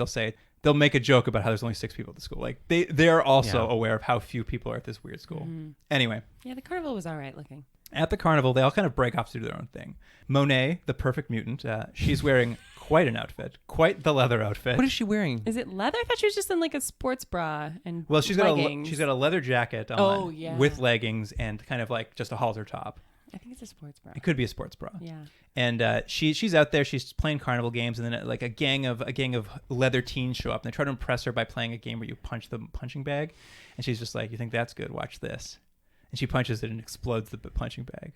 they'll make a joke about how there's only 6 people at the school. Like, they're also aware of how few people are at this weird school. Anyway, Yeah, the carnival was all right looking. at the carnival, they all kind of break off to do their own thing. Monet, the perfect mutant, she's wearing quite an outfit, quite the leather outfit. What is she wearing? Is it leather? I thought she was just in like a sports bra and Well, she's got leggings. a leather jacket on Oh, yeah. with leggings and kind of like just a halter top. I think it's a sports bra. It could be a sports bra. Yeah. And she's out there. She's playing carnival games, and then like a gang of leather teens show up, and they try to impress her by playing a game where you punch the punching bag, and she's just like, "You think that's good? Watch this." And she punches it and explodes the punching bag.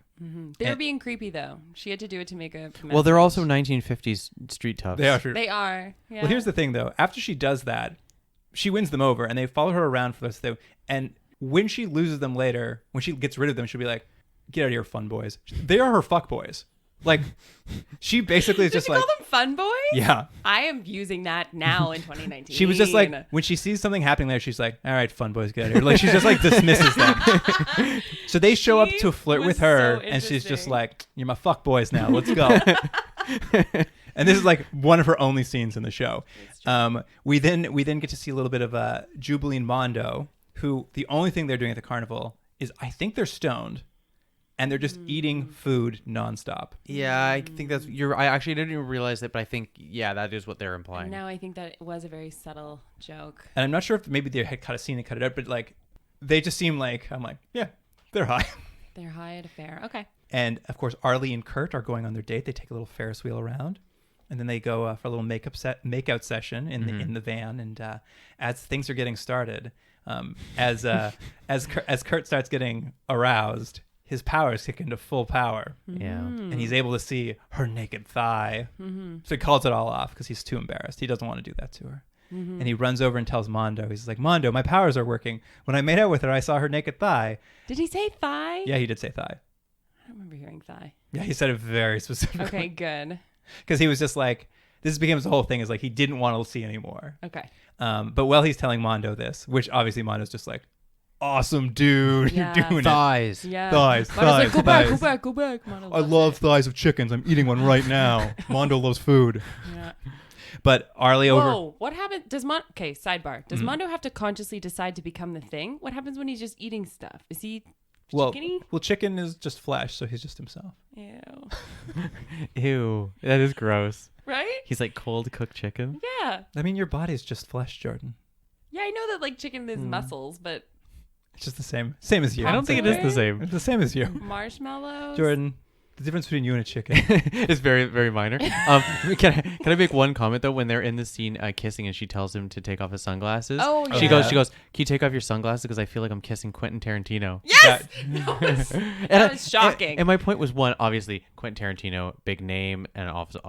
They were being creepy though. She had to do it to make a message. Well, they're also 1950s street toughs. They are true. They are. Yeah. Well, here's the thing though. After she does that, she wins them over, and they follow her around for this thing. And when she loses them later, when she gets rid of them, she'll be like, "Get out of here, fun boys." They are her fuck boys. Like, she basically is Did just you like, call them fun boys? yeah. I am using that now in 2019. She was just like, when she sees something happening there, she's like, "All right, fun boys, get out of here." Like, she's just like dismisses them. So they show up to flirt was with her, so and she's just interesting. like, "You're my fuck boys now. Let's go." And this is like one of her only scenes in the show. We then get to see a little bit of Jubilee and Mondo, who the only thing they're doing at the carnival is, I think they're stoned, and they're just eating food nonstop. Yeah, I think that's I actually didn't even realize it, but I think that is what they're implying. Now I think that it was a very subtle joke. And I'm not sure if maybe they had cut a scene and cut it out, but like, they just seem like, I'm like, yeah, they're high. They're high at a fair. Okay. And of course, Arlie and Kurt are going on their date. They take a little Ferris wheel around, and then they go for a little makeout session in the van. And as things are getting started, as Kurt starts getting aroused, his powers kick into full power. Yeah. And he's able to see her naked thigh. So he calls it all off because he's too embarrassed. He doesn't want to do that to her. And he runs over and tells Mondo, he's like, "Mondo, my powers are working. When I made out with her, I saw her naked thigh." Did he say thigh? Yeah, he did say thigh. I don't remember hearing thigh. Yeah, he said it very specifically. Okay, good. Because he was just like, this becomes the whole thing, is like, he didn't want to see anymore. Okay. But while he's telling Mondo this, which obviously Mondo's just like, "Awesome, dude. Yeah. You're doing it. Thighs. Yeah. Thighs, Mondo's like, thighs, go back, thighs. go back, go back. Mondo I loves love it. thighs of chickens. I'm eating one right now. Mondo loves food." Yeah. But Arlie over... Whoa, what happened? Okay, sidebar. Does Mondo have to consciously decide to become the thing? What happens when he's just eating stuff? Is he chickeny? Well, chicken is just flesh, so he's just himself. Ew. Ew, that is gross. Right? He's like cold cooked chicken. Yeah. I mean, your body's just flesh, Jordan. Yeah, I know that like chicken is muscles, but It's just the same as you. I don't think it is the same. It's the same as you. marshmallows. Jordan, the difference between you and a chicken. It's very, very minor. Can I make one comment though? When they're in the scene kissing, and she tells him to take off his sunglasses. Oh, She yeah. goes. Can you take off your sunglasses because I feel like I'm kissing Quentin Tarantino. Yes! And That was shocking. And my point was, one, obviously Quentin Tarantino, big name, and also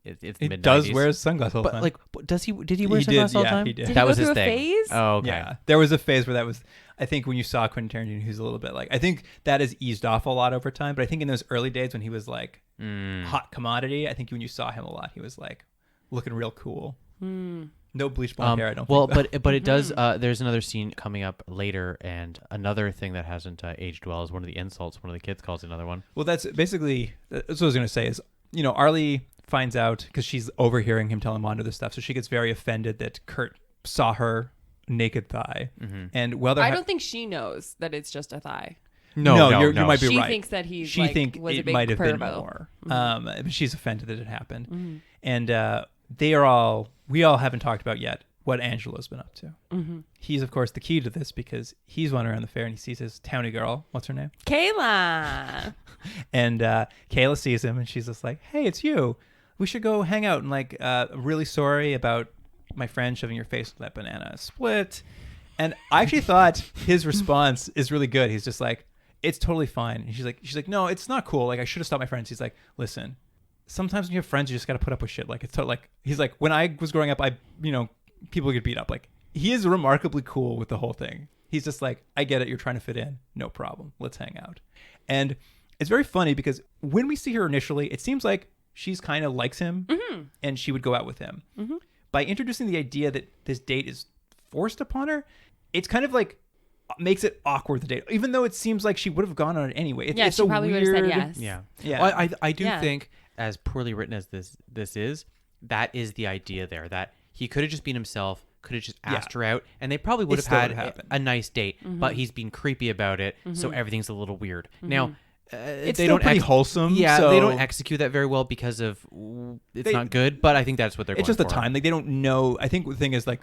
it's He mid-90s. does wear sunglasses all the But time. like, did he wear He did, sunglasses all the yeah, time? he did. Did he That go was through his a thing. phase? Oh, okay. Yeah, there was a phase where that was. I think when you saw Quentin Tarantino, he's a little bit like. I think that has eased off a lot over time. But I think in those early days when he was like hot commodity, I think when you saw him a lot, he was like looking real cool. No bleach blonde hair. I don't. Well, think, but it does. There's another scene coming up later, and another thing that hasn't aged well is one of the insults one of the kids calls another one. Well, that's what I was going to say is, Arlie finds out because she's overhearing him telling Mondo this stuff, so she gets very offended that Kurt saw her naked thigh, and while they're I don't think she knows that it's just a thigh. No, you might be She right. thinks that he She like, think was a it big might have been pervo. more. But she's offended that it happened. And we all haven't talked about yet what Angelo's been up to. He's, of course, the key to this because he's wandering around the fair and he sees his townie girl. What's her name? Kayla. And Kayla sees him and she's just like, hey, it's you. We should go hang out. And like, really sorry about my friend shoving your face with that banana split. And I actually thought his response is really good. He's just like, it's totally fine. And she's like, no, it's not cool. Like, I should have stopped my friends. He's like, listen, sometimes when you have friends, you just got to put up with shit. Like, it's like, he's like, when I was growing up, people get beat up. Like, he is remarkably cool with the whole thing. He's just like, I get it. You're trying to fit in. No problem. Let's hang out. And it's very funny because when we see her initially, it seems like she's kind of likes him and she would go out with him. By introducing the idea that this date is forced upon her, it's kind of like makes it awkward, the date, even though it seems like she would have gone on it anyway. It's she a probably would weird... have said yes. Yeah. Yeah. Well, I do Yeah. think, as poorly written as this is, that is the idea there, that he could have just been himself, could have just asked her out, and they probably would It have still had would have happened. a nice date, but he's being creepy about it, so everything's a little weird. Now, It's they still don't pretty wholesome. Yeah, so they don't execute that very well because of it's not good, but I think that's what they're it's going just the for. time. Like, they don't know. I think the thing is, like,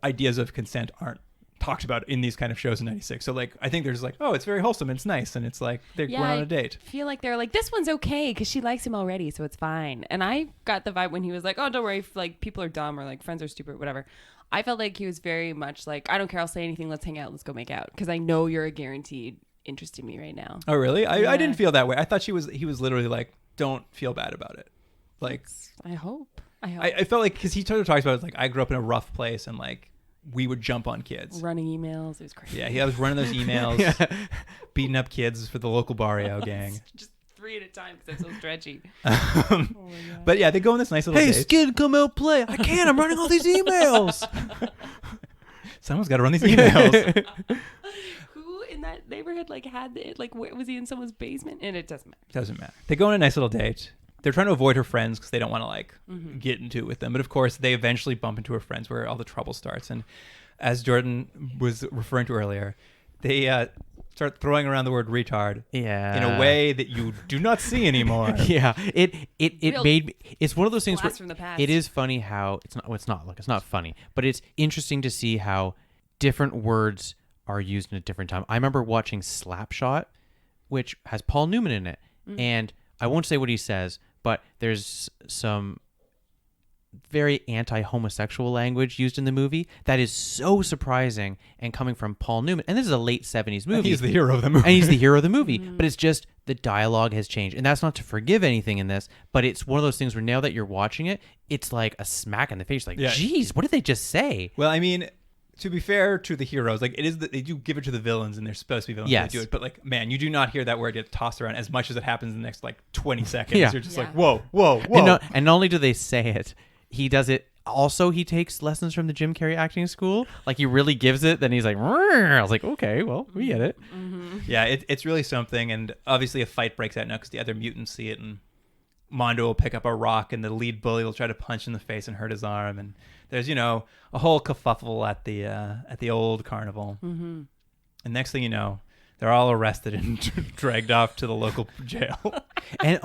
ideas of consent aren't talked about in these kind of shows in 96. So, like, I think there's like, oh, it's very wholesome. It's nice. And it's like, they're going on a date. I feel like they're like, this one's okay because she likes him already, so it's fine. And I got the vibe when he was like, oh, don't worry, if, like, people are dumb or like friends are stupid, whatever. I felt like he was very much like, I don't care, I'll say anything, let's hang out, let's go make out, because I know you're a guaranteed interest in me right now. Oh, really? Yeah. I didn't feel that way. I thought he was literally like, don't feel bad about it. Like, I hope. I felt like, because he sort of talks about it, like, I grew up in a rough place and like we would jump on kids. Running emails, it was crazy. Yeah, I was running those emails, beating up kids for the local barrio gang. Just 3 at a time because I'm so stretchy. But yeah, they go on this nice little Hey, date. Skid, come out play. I can't. I'm running all these emails. Someone's got to run these emails. Who in that neighborhood like had it? Like, where was he in someone's basement? And it doesn't matter. Doesn't matter. They go on a nice little date. They're trying to avoid her friends because they don't want to like get into it with them. But of course, they eventually bump into her friends where all the trouble starts. And as Jordan was referring to earlier, they start throwing around the word retard in a way that you do not see anymore. Yeah, it Real made me. It's one of those things where blast from the past. it is funny how it's not. Well, it's not. Look, it's not funny, but it's interesting to see how different words are used in a different time. I remember watching Slapshot, which has Paul Newman in it, and I won't say what he says, but there's some very anti-homosexual language used in the movie that is so surprising and coming from Paul Newman. And this is a late 70s movie. He's the hero of the movie. And he's the hero of the movie. But it's just the dialogue has changed. And that's not to forgive anything in this, but it's one of those things where now that you're watching it, it's like a smack in the face. Like, geez, what did they just say? Well, I mean, to be fair to the heroes, like, it is that they do give it to the villains, and they're supposed to be villains when they do it. But like, man, you do not hear that word get tossed around as much as it happens in the next like 20 seconds. Yeah. You're just Yeah. like, whoa, whoa, whoa. And not only do they say it, he does it. Also, he takes lessons from the Jim Carrey acting school. Like, he really gives it. Then he's like, "Rrr." I was like, okay, well, we get it. Yeah, it's really something. And obviously a fight breaks out now because the other mutants see it, and Mondo will pick up a rock, and the lead bully will try to punch in the face and hurt his arm. And there's, a whole kerfuffle at the old carnival. And next thing you know, they're all arrested and dragged off to the local jail. And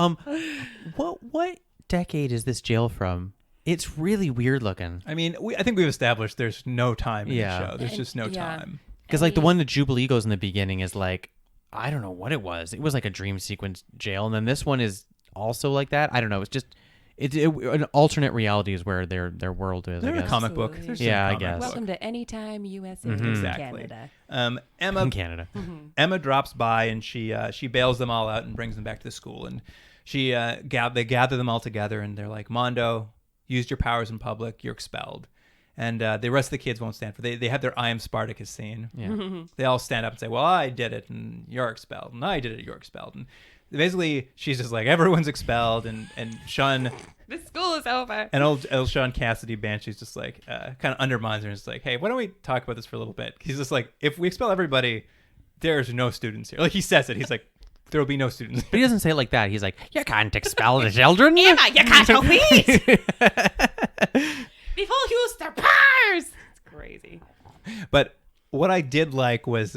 what decade is this jail from? It's really weird looking. I mean, I think we've established there's no time in Yeah. the show. There's just no Yeah. time. Because like the one that Jubilee goes in the beginning is like, I don't know what it was. It was like a dream sequence jail, and then this one is also like that. I don't know. It's just an alternate reality is where their world is. They're I a guess. comic book. Absolutely. There's Yeah, I some comic guess. book. Welcome to Anytime USA Exactly. Canada. Emma in Canada. Emma drops by and she bails them all out and brings them back to the school, and they gather them all together, and they're like, Mondo, used your powers in public, you're expelled. And the rest of the kids won't stand for it. They have their I am Spartacus scene. Yeah. They all stand up and say, well, I did it and you're expelled, and I did it, you're expelled. And basically she's just like, everyone's expelled, and Sean, The school is over. and old Sean Cassidy Banshee's just like kind of undermines her and is like, hey, why don't we talk about this for a little bit? He's just like, if we expel everybody, there's no students here. Like, he says it. He's like, there will be no students here. But he doesn't say it like that. He's like, you can't expel the children. Emma, you can't compete before you use their powers. It's crazy. But what I did like was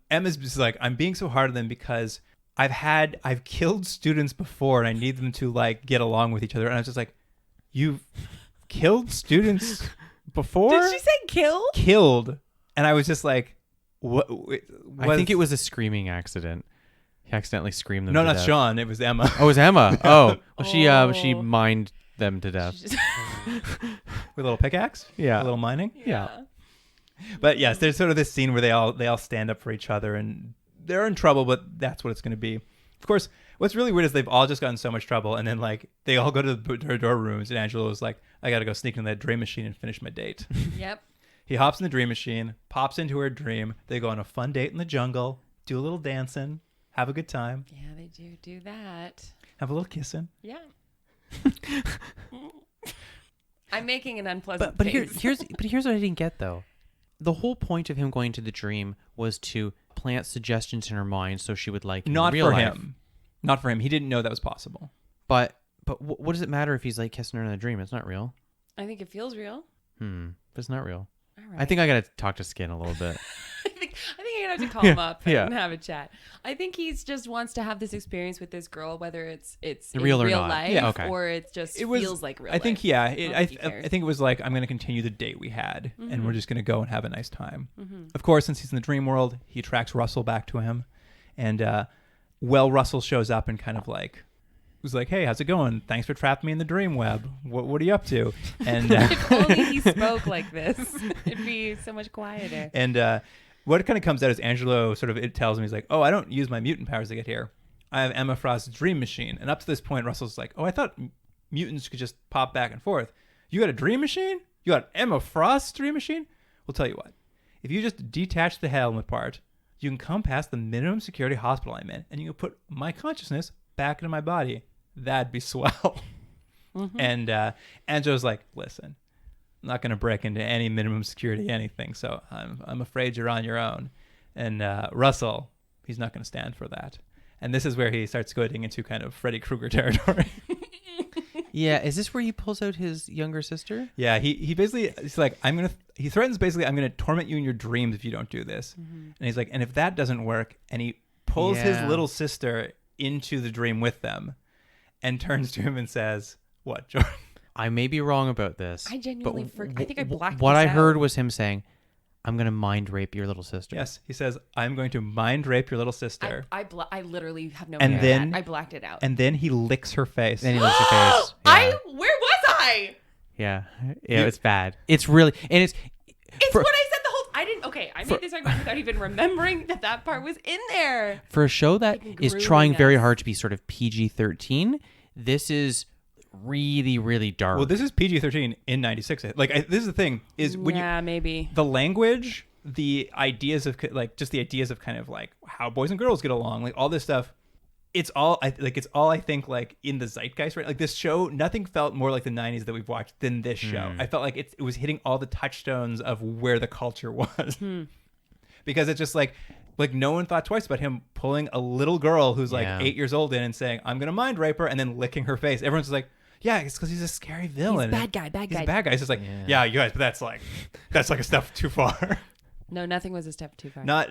Emma's just like, I'm being so hard on them because I've killed students before and I need them to like get along with each other. And I was just like, you've killed students before? Did she say kill? Killed. And I was just like, what? I think it was a screaming accident. He accidentally screamed them No, to not death. Sean. It was Emma. Oh, it was Emma. Oh. Well, she Oh. mined them to death. She just- With a little pickaxe? Yeah. A little mining? Yeah. But yes, there's sort of this scene where they all stand up for each other and they're in trouble, but that's what it's going to be. Of course, what's really weird is they've all just gotten so much trouble, and then like they all go to their dorm rooms, and Angelo is like, I got to go sneak into that dream machine and finish my date. Yep. He hops in the dream machine, pops into her dream. They go on a fun date in the jungle, do a little dancing, have a good time, Yeah, they do that. have a little kissing. Yeah. I'm making an unpleasant But face. here's what I didn't get though. The whole point of him going to the dream was to plant suggestions in her mind so she would like him in Not real for life. him. Not for him. He didn't know that was possible. But what does it matter if he's like kissing her in a dream? It's not real. I think it feels real. But it's not real. All right. I think I gotta talk to Skin a little bit. I think I'm gonna have to call him up Yeah. and have a chat. I think he's just wants to have this experience with this girl, whether it's in Real or real not. life Yeah, okay. or it just It was, feels like real I think, life. yeah. I don't think he cares. I think it was like, I'm going to continue the date we had, and we're just going to go and have a nice time. Mm-hmm. Of course, since he's in the dream world, he attracts Russell back to him, and Russell shows up and kind of like was like, "Hey, how's it going? Thanks for trapping me in the dream web. What are you up to?" And If only he spoke like this, it'd be so much quieter. and what kind of comes out is Angelo sort of, it tells him, he's like, "Oh, I don't use my mutant powers to get here. I have Emma Frost's dream machine." And up to this point, Russell's like, "Oh, I thought mutants could just pop back and forth. You got a dream machine? You got Emma Frost's dream machine? Well, tell you what. If you just detach the helmet part, you can come past the minimum security hospital I'm in, and you can put my consciousness back into my body. That'd be swell." And Angelo's like, "Listen, I'm not going to break into any minimum security anything, so I'm afraid you're on your own." And Russell, he's not going to stand for that. And this is where he starts going into kind of Freddy Krueger territory. Yeah, is this where he pulls out his younger sister? Yeah, he basically, he's like, he threatens basically, "I'm going to torment you in your dreams if you don't do this." And he's like, and if that doesn't work, and he pulls his Yeah. little sister into the dream with them and turns to him and says, "What, Jordan?" I may be wrong about this. I genuinely I think I blacked What this I heard out. was him saying, "I'm gonna mind rape your little sister." Yes, he says, "I'm going to mind rape your little sister." I literally have no And memory of then- that. I blacked it out. And then he licks her face. Then he looks at your face. Yeah. Where was I? Yeah, it's bad. It's really, and it's It's for, what I said the whole. I didn't. Okay, I made this argument without even remembering that part was in there. for a show that Fucking is grueling trying very us. hard to be sort of PG-13. This is really, really dark. Well, this is PG-13 in '96. Like, this is the thing: is when Yeah, maybe. the language, the ideas of like just the ideas of kind of like how boys and girls get along, like all this stuff. It's all I think like in the zeitgeist, right? Like this show, nothing felt more like the '90s that we've watched than this show. I felt like it was hitting all the touchstones of where the culture was, because it's just like no one thought twice about him pulling a little girl who's like Yeah. 8 years old in and saying, "I'm gonna mind rape her," and then licking her face. Everyone's just like, "Yeah, it's because he's a scary villain. bad guy, bad He's guy." a bad guy." It's just like, yeah, you guys, but that's like a step too far. No, nothing was a step too far. Not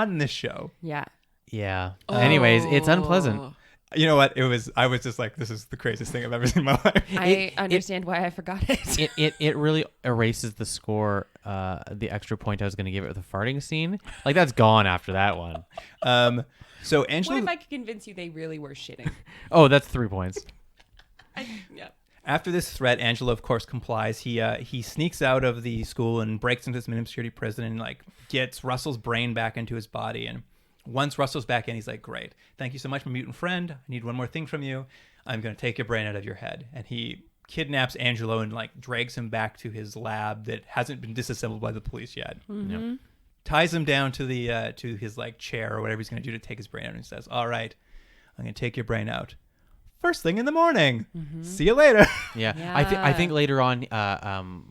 in this show. Yeah. yeah. Anyways, it's unpleasant. You know what? I was just like, this is the craziest thing I've ever seen in my life. I understand why I forgot it. It really erases the score. The extra point I was going to give it with the farting scene, like that's gone after that one. So What Angela, if I could convince you they really were shitting? Oh, that's 3 points. Yeah. after this threat, Angela of course complies. He sneaks out of the school and breaks into this minimum security prison and like gets Russell's brain back into his body. And once Russell's back in, he's like, "Great, thank you so much, my mutant friend. I need one more thing from you. I'm going to take your brain out of your head." And he kidnaps Angelo and like drags him back to his lab that hasn't been disassembled by the police yet. Yep. Ties him down to the to his like chair or whatever he's going to do to take his brain out, and says, "All right, I'm going to take your brain out first thing in the morning. See you later." Yeah. Yeah. I think later on,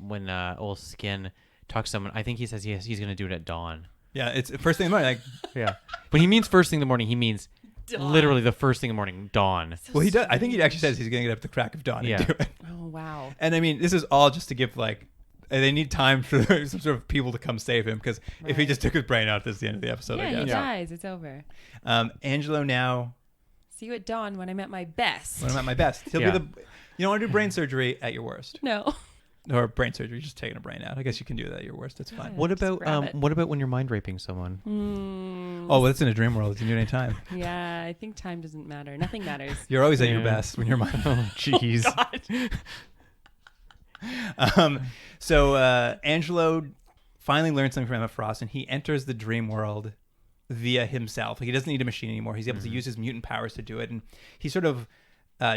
when old Skin talks to someone, I think he says he's going to do it at dawn. Yeah, it's first thing in the morning. Like, Yeah. When he means first thing in the morning, he means literally the first thing in the morning, dawn. well, he does. I think he actually says he's going to get up at the crack of dawn Yeah. and do it. Oh wow. And I mean, this is all just to give like they need time for some sort of people to come save him, because if he just took his brain out, that's the end of the episode. Yeah, I guess. he dies. It's over. Angelo now. See you at dawn when I'm at my best. When I'm at my best, he'll Yeah. be the. You don't want to do brain surgery at your worst, No. or brain surgery, just taking a brain out. I guess you can do that at your worst. That's fine. What Just about grab it. what about when you're mind raping someone? Oh, well, that's in a dream world. You can do it anytime. Yeah, I think time doesn't matter. Nothing matters. You're always at your Yeah. best when you're mind. Oh, jeez. So Angelo finally learns something from Emma Frost, and he enters the dream world via himself. Like, he doesn't need a machine anymore. He's able to use his mutant powers to do it, and he sort of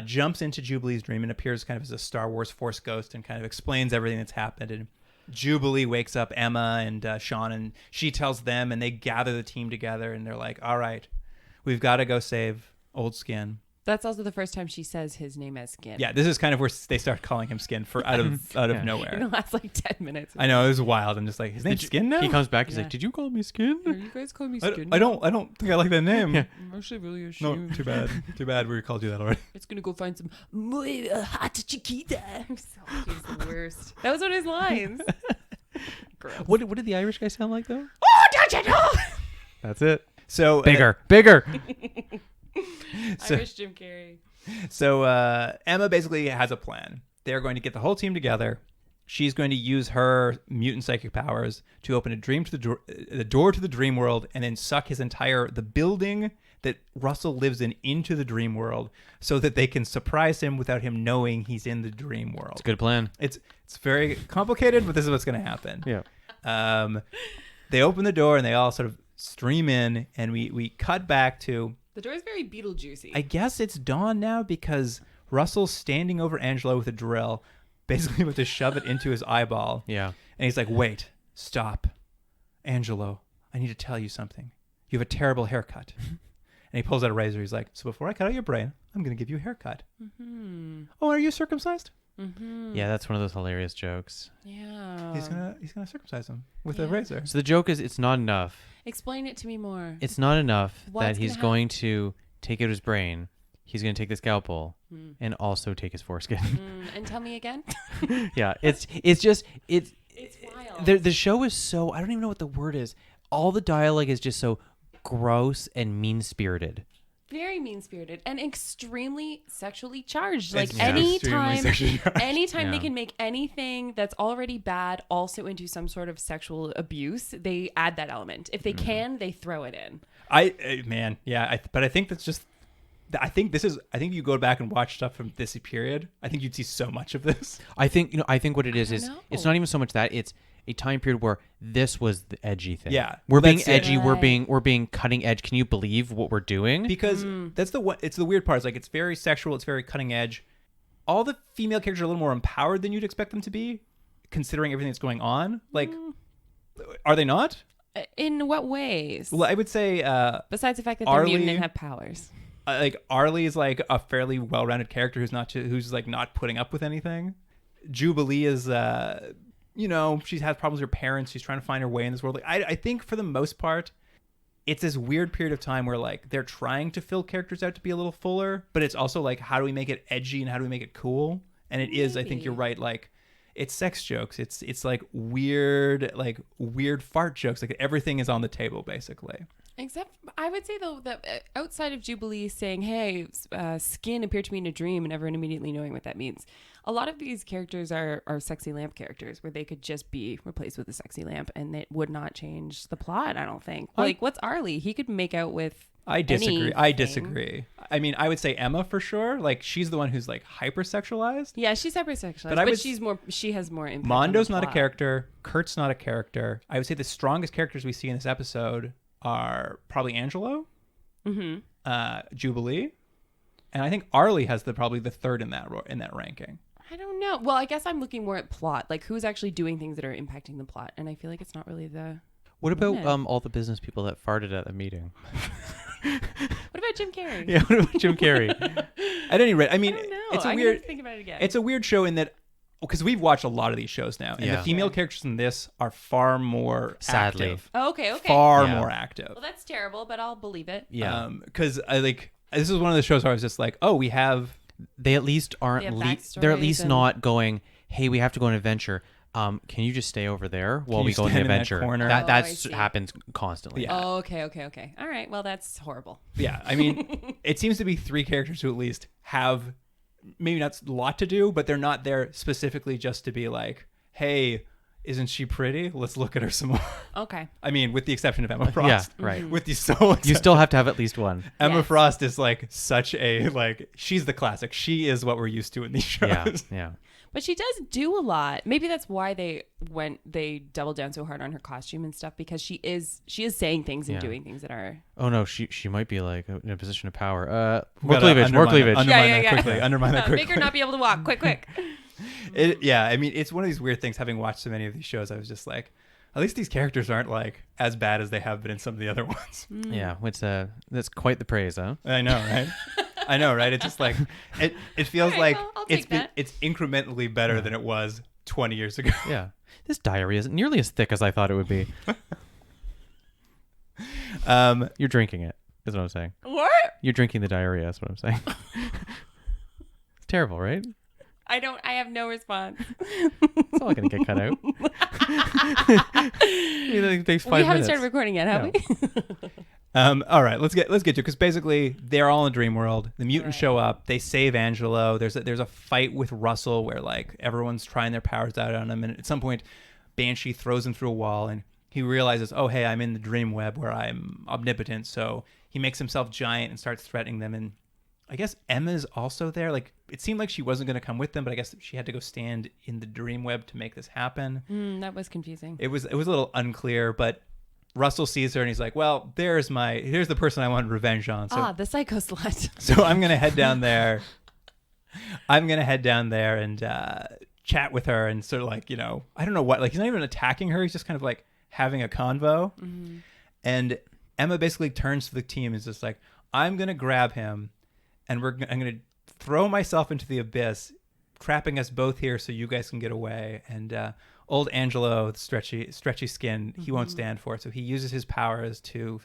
jumps into Jubilee's dream and appears kind of as a Star Wars Force ghost and kind of explains everything that's happened. And Jubilee wakes up Emma and Sean, and she tells them, and they gather the team together, and they're like, all right, we've got to go save Old Skin. That's also the first time she says his name as Skin. Yeah, this is kind of where they start calling him Skin for out of Yeah. nowhere. In the last like 10 minutes. I know, it was wild. I'm just like, his name's Skin now? He comes back. He's Yeah. like, "Did you call me Skin?" You guys call me Skin. I don't think I like that name. Yeah. I'm actually really No, ashamed. too bad. Too bad we called you that already. It's gonna go find some hot chiquita. He's the worst. That was one of his lines. Gross. What did the Irish guy sound like though? Oh, don't you know? That's it. So Bigger. So- Irish Jim Carrey. So Emma basically has a plan. They're going to get the whole team together. She's going to use her mutant psychic powers to open a dream to the door to the dream world, and then suck the building that Russell lives in into the dream world, so that they can surprise him without him knowing he's in the dream world. It's a good plan. It's very complicated, but this is what's going to happen. Yeah. They open the door and they all sort of stream in, and we cut back to, The door is very Beetlejuicy. I guess it's dawn now, because Russell's standing over Angelo with a drill, basically about to shove it into his eyeball. Yeah. And he's like, wait, stop. Angelo, I need to tell you something. You have a terrible haircut. And he pulls out a razor. He's like, so before I cut out your brain, I'm going to give you a haircut. Mm-hmm. Oh, are you circumcised? Mm-hmm. Yeah, that's one of those hilarious jokes. Yeah. He's gonna circumcise him with a razor. So the joke is, it's not enough. Explain it to me more. It's not enough What's that he's gonna going to take out his brain. He's going to take the scalpel and also take his foreskin. And tell me again. Yeah, it's It's wild. the show is so, I don't even know what the word is. All the dialogue is just so gross and mean-spirited. Very mean-spirited and extremely sexually charged. It's Like extremely sexually charged. anytime they Yeah. can make anything that's already bad also into some sort of sexual abuse, they add that element. If they can, they throw it in. But I think that's just. I think you go back and watch stuff from this period. I think you'd see so much of this. I think what it is don't it's know. not even so much that, it's a time period where this was the edgy thing. Yeah, we're being that's it. edgy. Right. We're being cutting edge. Can you believe what we're doing? Because that's it's the weird part. It's like, it's very sexual. It's very cutting edge. All the female characters are a little more empowered than you'd expect them to be, considering everything that's going on. Like, are they not? In what ways? Well, I would say Besides the fact that they're Arlie- mutant and have powers. like Arlie is like a fairly well-rounded character who's like not putting up with anything. Jubilee is she has problems with her parents. She's trying to find her way in this world. Like, I think for the most part, it's this weird period of time where like they're trying to fill characters out to be a little fuller, but it's also like, how do we make it edgy and how do we make it cool? And it is, I think you're right, like, it's sex jokes. It's like weird fart jokes. Like, everything is on the table basically. Except, I would say, though, that outside of Jubilee saying, hey, Skin appeared to me in a dream, and everyone immediately knowing what that means, a lot of these characters are sexy lamp characters where they could just be replaced with a sexy lamp and it would not change the plot, I don't think. Like, what's Arlie? He could make out with I disagree. anything. I mean, I would say Emma for sure. Like, she's the one who's like hypersexualized. Yeah, she's hypersexualized, But I but would- she has more impact. Mondo's on the not a plot. character. Kurt's not a character. I would say the strongest characters we see in this episode are probably Angelo, Jubilee, and I think Arlie has probably the third in that ranking. I don't know. Well, I guess I'm looking more at plot, like who's actually doing things that are impacting the plot, and I feel like it's not really the. What about women. all the business people that farted at the meeting? What about Jim Carrey? Yeah, what about Jim Carrey? At any rate, I mean, I don't know. it's a I'm weird. gonna think about it again. It's a weird show in that, because we've watched a lot of these shows now, and Yeah. the female characters in this are far more Sadly. active. Oh, okay. Far Yeah. more active. Well, that's terrible, but I'll believe it. Yeah, Because I like, this is one of the shows where I was just like, oh, we have. they at least aren't. They have They're at backstories least and- not going, "Hey, we have to go on an adventure." can you just stay over there while Can we you go on the stand in that adventure? corner? Oh, I That's see. happens constantly. Yeah. Oh, okay. All right. Well, that's horrible. Yeah, I mean, it seems to be 3 characters who at least have maybe not a lot to do, but they're not there specifically just to be like, hey, isn't she pretty? Let's look at her some more. Okay. I mean, with the exception of Emma Frost. Yeah, right. With the sole You still have to have at least one. Emma Yes. Frost is like such a like she's the classic. She is what we're used to in these shows. Yeah, yeah. But she does do a lot. Maybe that's why they doubled down so hard on her costume and stuff, because she is saying things and Yeah. doing things that are. Oh no, she might be like in a position of power. We More gotta cleavage, more undermine cleavage. that- Undermine that quickly. Undermine that quickly. Make her not be able to walk. Quick. Yeah, I mean, it's one of these weird things. Having watched so many of these shows, I was just like, at least these characters aren't like as bad as they have been in some of the other ones. Yeah, it's that's quite the praise, huh? I know, right? I know, right? It's just like it feels All right, like I'll take that. it's incrementally better than it was 20 years ago. Yeah. This diarrhea isn't nearly as thick as I thought it would be. You're drinking it, is what I'm saying. What? You're drinking the diarrhea, that's what I'm saying. It's terrible, right? I have no response. It's all gonna get cut out. It takes 5 We haven't minutes. started recording yet, have No. we? All right, let's get to it, because basically they're all in dream world. The mutants show up. They save Angelo. There's a fight with Russell where like everyone's trying their powers out on him, and at some point, Banshee throws him through a wall, and he realizes, oh hey, I'm in the dream web where I'm omnipotent. So he makes himself giant and starts threatening them. And I guess Emma's also there. Like it seemed like she wasn't going to come with them, but I guess she had to go stand in the dream web to make this happen. That was confusing. It was a little unclear, but Russell sees her and he's like, well, here's the person I want revenge on. So, The psycho slut. so I'm going to head down there. And chat with her and sort of like, I don't know what, like he's not even attacking her. He's just kind of like having a convo. Mm-hmm. And Emma basically turns to the team and is just like, I'm going to grab him and I'm going to throw myself into the abyss, trapping us both here so you guys can get away. And old Angelo, with stretchy skin, he won't stand for it. So he uses his powers to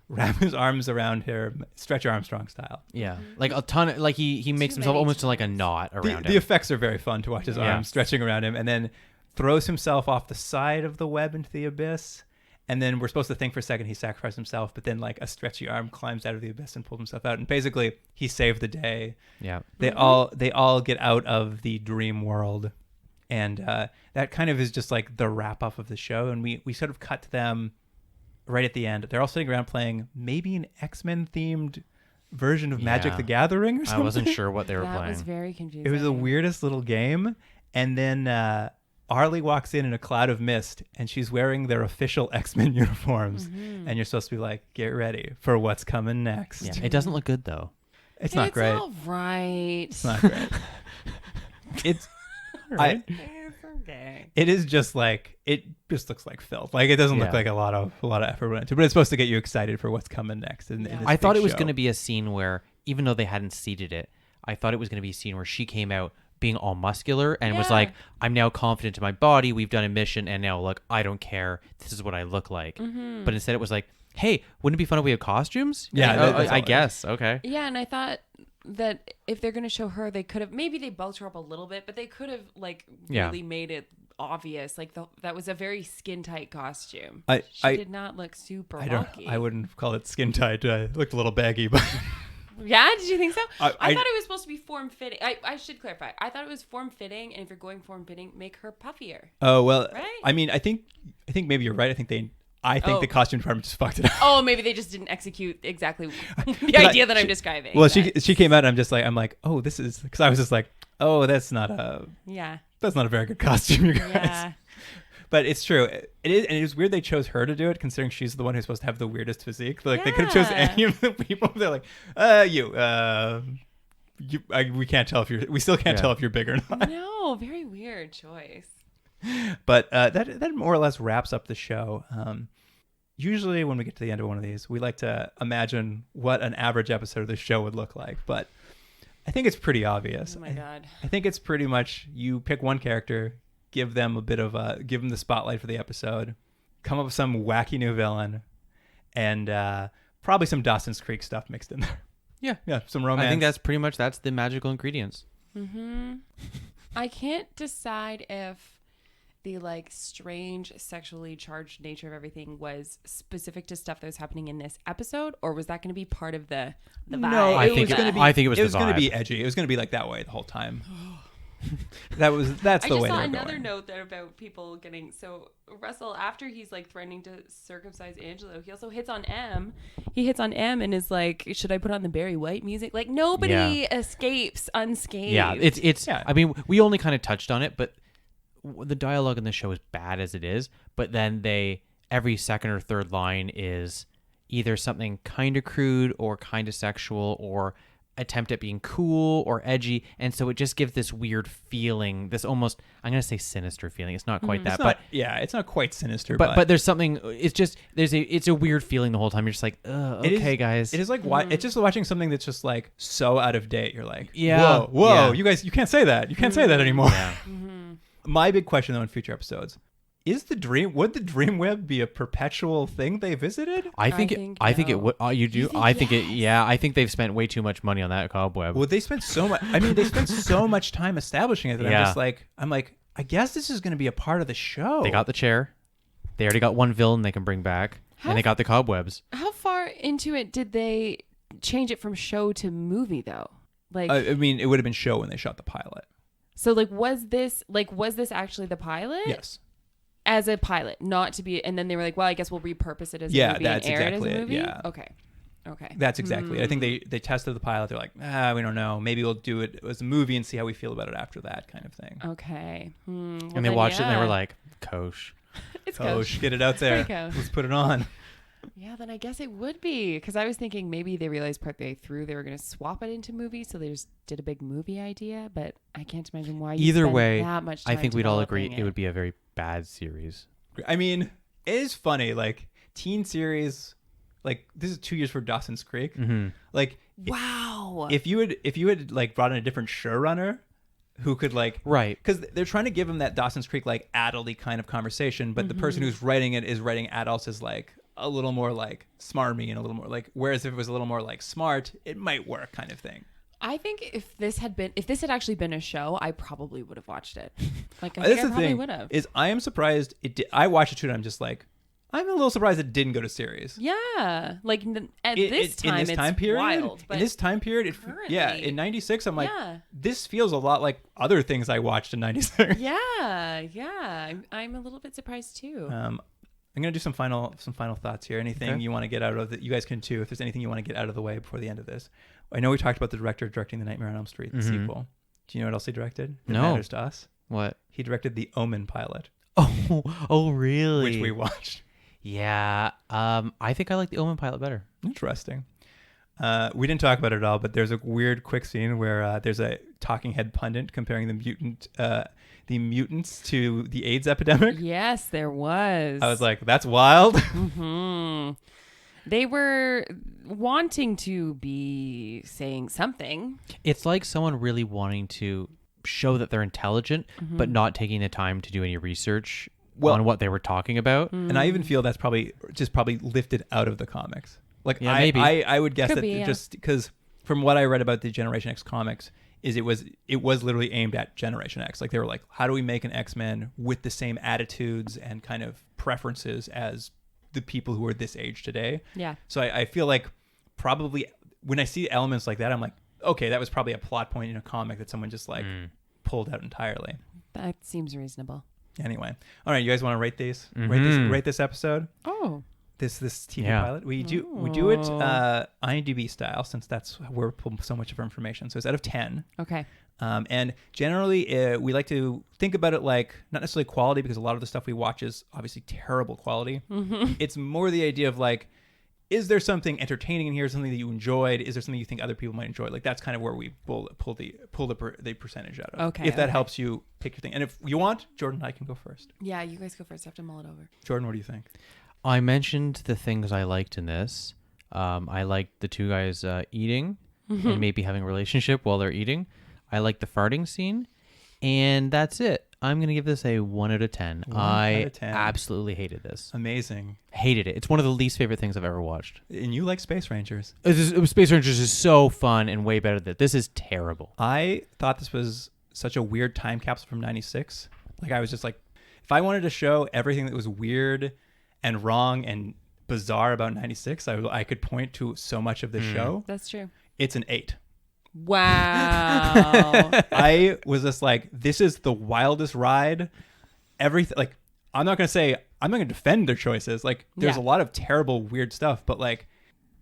wrap his arms around her, Stretch Armstrong style. Yeah. Like a ton of, like he makes himself many almost to like a knot around The him. effects are very fun to watch his arms stretching around him, and then throws himself off the side of the web into the abyss. And then we're supposed to think for a second he sacrificed himself, but then like a stretchy arm climbs out of the abyss and pulls himself out. And basically he saved the day. Yeah. They all get out of the dream world. And that kind of is just like the wrap up of the show. And we sort of cut to them right at the end. They're all sitting around playing maybe an X-Men themed version of Magic Yeah. the Gathering or I something. wasn't sure what they were That playing. was very confusing. It was the weirdest little game. And then Arlie walks in a cloud of mist, and she's wearing their official X-Men uniforms. And you're supposed to be like, get ready for what's coming next. Yeah. It doesn't look good though. It's not great. all right. It's not great. It's Right. It's okay. it is just like, it just looks like filth. Like it doesn't look Yeah. like a lot of effort went into it, but it's supposed to get you excited for what's coming next. In this I thought big it was show. going to be a scene where, even though they hadn't seeded it, I thought it was going to be a scene where she came out being all muscular and was Yeah. like, I'm now confident in my body. We've done a mission. And now, look, I don't care. This is what I look like. But instead it was like, hey, wouldn't it be fun if we had costumes? Yeah, Like, that's I all. guess. Okay. Yeah, and I thought that if they're going to show her, they could have, maybe they bulked her up a little bit, but they could have like Yeah. really made it obvious. Like that was a very skin tight costume. I- She did not look super bulky. I wouldn't call it skin tight. It looked a little baggy, but Yeah, did you think so? I- I thought it was supposed to be form fitting. I should clarify. I thought it was form fitting, and if you're going form fitting, make her puffier. oh well. Right? I mean, I think maybe you're right. I think Oh. the costume department just fucked it up. Oh, maybe they just didn't execute exactly the I- idea that I'm describing. Well, but- she came out, and I'm like, oh, this is, because I was just like, oh, that's not a very good costume, you guys. Yeah. But it's true. It is, and it was weird they chose her to do it, considering she's the one who's supposed to have the weirdest physique. Like they could have chosen Yeah. any of the people. They're like, we can't tell if we still can't Yeah. tell if you're big or not. No, very weird choice. But that more or less wraps up the show. Usually when we get to the end of one of these, we like to imagine what an average episode of the show would look like. But I think it's pretty obvious. Oh my god. I think it's pretty much you pick one character, give them give them the spotlight for the episode, come up with some wacky new villain, and probably some Dawson's Creek stuff mixed in there. Yeah, some romance. I think that's the magical ingredients. I can't decide if the like strange sexually charged nature of everything was specific to stuff that was happening in this episode, or was that going to be part of the vibe? No, I think was going to be. I think it was It was the going to vibe. be edgy. It was going to be like that way the whole time. That's I the just way saw they're another going. note there about people getting so Russell, after he's like threatening to circumcise Angelo, he also hits on M. He hits on M and is like, "Should I put on the Barry White music?" Like nobody escapes unscathed. Yeah, it's. Yeah. I mean, we only kind of touched on it, but the dialogue in the show is bad as it is. But then every second or third line is either something kind of crude or kind of sexual or attempt at being cool or edgy, and so it just gives this weird feeling, this almost, I'm gonna say sinister feeling. It's not quite that, It's not quite sinister, but there's something. It's just it's a weird feeling the whole time. You're just like, okay, guys. It is like it's just watching something that's just like so out of date. You're like, Yeah, whoa, yeah. you guys, you can't say that. You can't say that anymore. Yeah. My big question though in future episodes is would the dream web be a perpetual thing they visited? I think no. it would. You do. think I think yes? it. Yeah, I think they've spent way too much money on that cobweb. Well, they spent so much. I mean, they spent so much time establishing it that Yeah. I'm like, I guess this is going to be a part of the show. They got the chair. They already got one villain they can bring back, and they got the cobwebs. How far into it did they change it from show to movie though? Like, I mean, it would have been show when they shot the pilot. so like was this actually the pilot? Yes. As a pilot, not to be, and then they were like, well, I guess we'll repurpose it as a Yeah, movie that's and air exactly it as a it, movie. yeah. Okay. That's exactly it. I think they tested the pilot. They're like, we don't know. Maybe we'll do it as a movie and see how we feel about it after that kind of thing. Okay. And they watched it and they were like, "Kosh." it's Oh, Coach. get it out there. Pretty Coach. Let's put it on. Yeah, then I guess it would be, because I was thinking maybe they realized partway through they were going to swap it into movies, so they just did a big movie idea. But I can't imagine why. You'd Either spend way, that much I time think we'd all agree developing it would be a very bad series. I mean, it is funny. Like teen series, like this is 2 years for Dawson's Creek. Mm-hmm. Like, Wow. if you had like brought in a different showrunner who could like Right. because they're trying to give him that Dawson's Creek like adult-y kind of conversation, but the person who's writing it is writing adults as like a little more like smarmy and a little more like, whereas if it was a little more like smart, it might work kind of thing. I think if this had actually been a show, I probably would have watched it. Like I That's think I the probably thing would have. is I am surprised it did. I watched it too and I'm just like, I'm a little surprised it didn't go to series. Yeah, like at this time, in this it's time period, wild. But in this time period, currently- in '96, I'm like, Yeah. this feels a lot like other things I watched in '96. yeah, I'm a little bit surprised too. I'm gonna do some final thoughts here. Anything Okay. you want to get out of it? You guys can too. If there's anything you want to get out of the way before the end of this, I know we talked about the director directing the Nightmare on Elm Street the sequel. Do you know what else he directed? That No. matters to us. What? He directed the Omen pilot, Oh, really? which we watched. Yeah. I think I like the Omen pilot better. Interesting. We didn't talk about it at all, but there's a weird quick scene where there's a talking head pundit comparing the mutants to the AIDS epidemic. Yes, there was. I was like, that's wild. They were wanting to be saying something. It's like someone really wanting to show that they're intelligent, but not taking the time to do any research on what they were talking about. And I even feel that's probably lifted out of the comics. Like, Yeah, I, maybe. I would guess Could that be, yeah. just because from what I read about the Generation X comics is it was literally aimed at Generation X. Like they were like, how do we make an X-Men with the same attitudes and kind of preferences as the people who are this age today? Yeah. So I feel like probably when I see elements like that, I'm like, okay, that was probably a plot point in a comic that someone just like pulled out entirely. That seems reasonable. Anyway, all right, you guys want to rate these? Rate this episode? Oh. This TV Yeah. pilot. We do it IMDb style since that's where we pull so much of our information. So it's out of 10. Okay. And generally, we like to think about it like not necessarily quality because a lot of the stuff we watch is obviously terrible quality. It's more the idea of like, is there something entertaining in here? Something that you enjoyed? Is there something you think other people might enjoy? Like that's kind of where we pull the percentage out of. Okay, If that okay. helps you pick your thing, and if you want, Jordan and I can go first. Yeah, you guys go first. I have to mull it over. Jordan, what do you think? I mentioned the things I liked in this. I liked the two guys eating and maybe having a relationship while they're eating. I liked the farting scene. And that's it. I'm going to give this a 1 out of 10. 1 I out of 10. absolutely hated this. Amazing. Hated it. It's one of the least favorite things I've ever watched. And you like Space Rangers. Space Rangers is so fun and way better than this is terrible. I thought this was such a weird time capsule from '96. Like I was just like, if I wanted to show everything that was weird and wrong and bizarre about 96, I could point to so much of the show. That's true. It's an 8. Wow. I was just like, this is the wildest ride. Everything, like, I'm not going to defend their choices. Like, there's a lot of terrible, weird stuff, but like,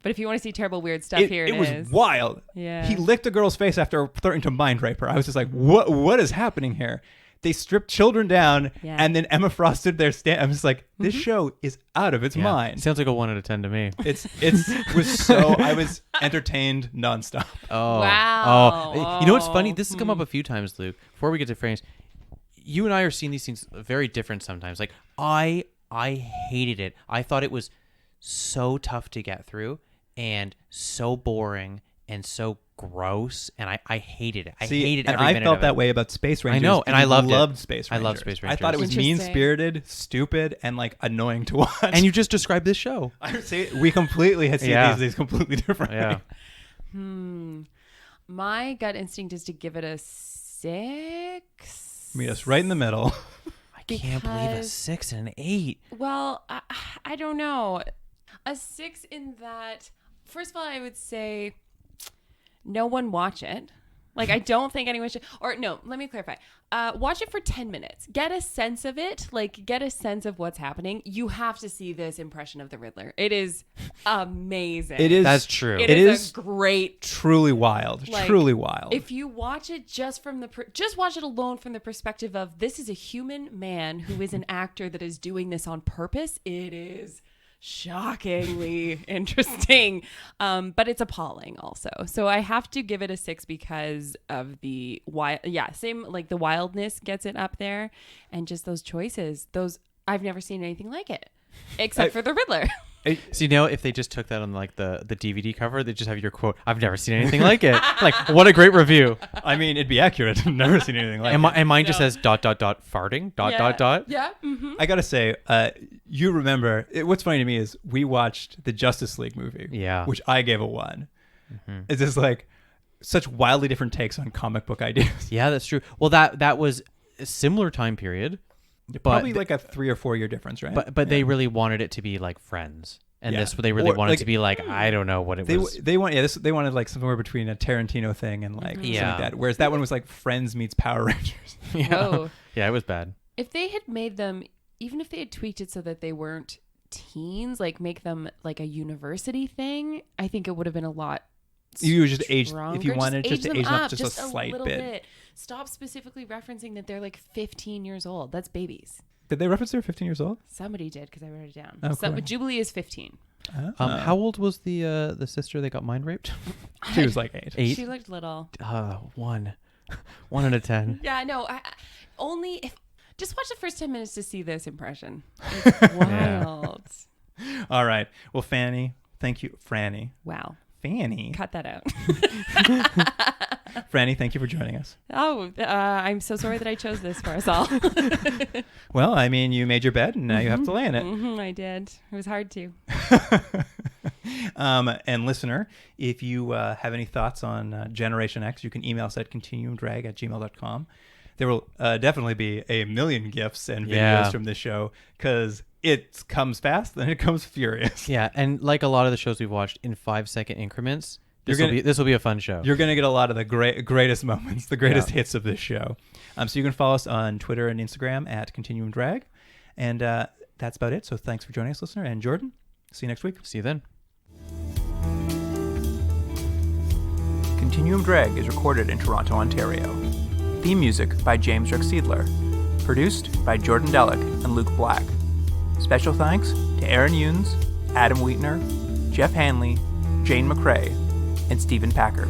but if you want to see terrible, weird stuff, here it is. It was wild. Yeah. He licked a girl's face after threatening to mind rape her. I was just like, what is happening here? They stripped children down, and then Emma Frost stood there. I'm just like, this show is out of its mind. Sounds like a 1 out of 10 to me. I was entertained nonstop. Oh, wow. Oh, you know what's funny? This has come up a few times, Luke. Before we get to frames, you and I are seeing these things very different sometimes. Like I hated it. I thought it was so tough to get through and so boring and so gross, and I hated it. I hated every minute I felt of that it. way about Space Rangers. I know, and I loved Space I Rangers. loved Space Rangers. I thought it was Interesting. mean-spirited, stupid, and like annoying to watch. And you just described this show. I would say we completely had seen these completely differently. Yeah. My gut instinct is to give it a 6. Meet us right in the middle. I can't believe a Because- 6 and an 8. Well, I don't know. A 6 in that, first of all, I would say no one watch it. Like, I don't think anyone should, or no, let me clarify. Watch it for 10 minutes. Get a sense of it. Like, get a sense of what's happening. You have to see this impression of the Riddler. It is amazing. It is. That's true. It is a great. Truly wild. Like, truly wild. If you watch it just from just watch it alone from the perspective of this is a human man who is an actor that is doing this on purpose, it is shockingly interesting, but it's appalling also. So I have to give it a 6 because of the same, like the wildness gets it up there, and just those choices. Those I've never seen anything like it, except for the Riddler. So you know, if they just took that on like the DVD cover, they just have your quote, "I've never seen anything like it." Like, what a great review. I mean, it'd be accurate. I've never seen anything like it. And mine just says ... farting ... Yeah. Mm-hmm. I gotta say, you remember, what's funny to me is we watched the Justice League movie, which I gave a 1. It's just like such wildly different takes on comic book ideas. Yeah, that's true. Well, that was a similar time period. Probably like a 3 or 4 year difference, right? But they really wanted it to be like Friends, and this they really wanted it to be like, I don't know what it was. They wanted like somewhere between a Tarantino thing and like something like that. Whereas that one was like Friends meets Power Rangers. Whoa. Yeah, it was bad. If they had made them, even if they had tweaked it so that they weren't teens, like make them like a university thing, I think it would have been a lot. You just aged stronger. if you wanted just to them age them up up just a slight little bit. Stop specifically referencing that they're like 15 years old. That's babies. Did they reference they were 15 years old? Somebody did because I wrote it down. Oh, cool. Jubilee is 15. How old was the sister that got mind raped? She was like 8. 8. She looked little. 1. 1 out of 10. Yeah, no. Only if just watch the first 10 minutes to see this impression. It's wild. All right. Well, Franny, thank you. Wow. Fanny. Cut that out. Franny, thank you for joining us. Oh, I'm so sorry that I chose this for us all. Well, I mean, you made your bed and now you have to lay in it. I did. It was hard to. And listener, if you have any thoughts on Generation X, you can email us at continuumdrag@gmail.com. There will definitely be a million GIFs and videos from this show because it comes fast and it comes furious. Yeah, and like a lot of the shows we've watched in 5-second increments, this will be a fun show. You're going to get a lot of the greatest moments, the greatest hits of this show. So you can follow us on Twitter and Instagram at Continuum Drag. And that's about it. So thanks for joining us, listener. And Jordan, see you next week. See you then. Continuum Drag is recorded in Toronto, Ontario. Theme music by James Drexciedler. Produced by Jordan Delic and Luke Black. Special thanks to Aaron Yunes, Adam Wheatner, Jeff Hanley, Jane McRae, and Stephen Packard.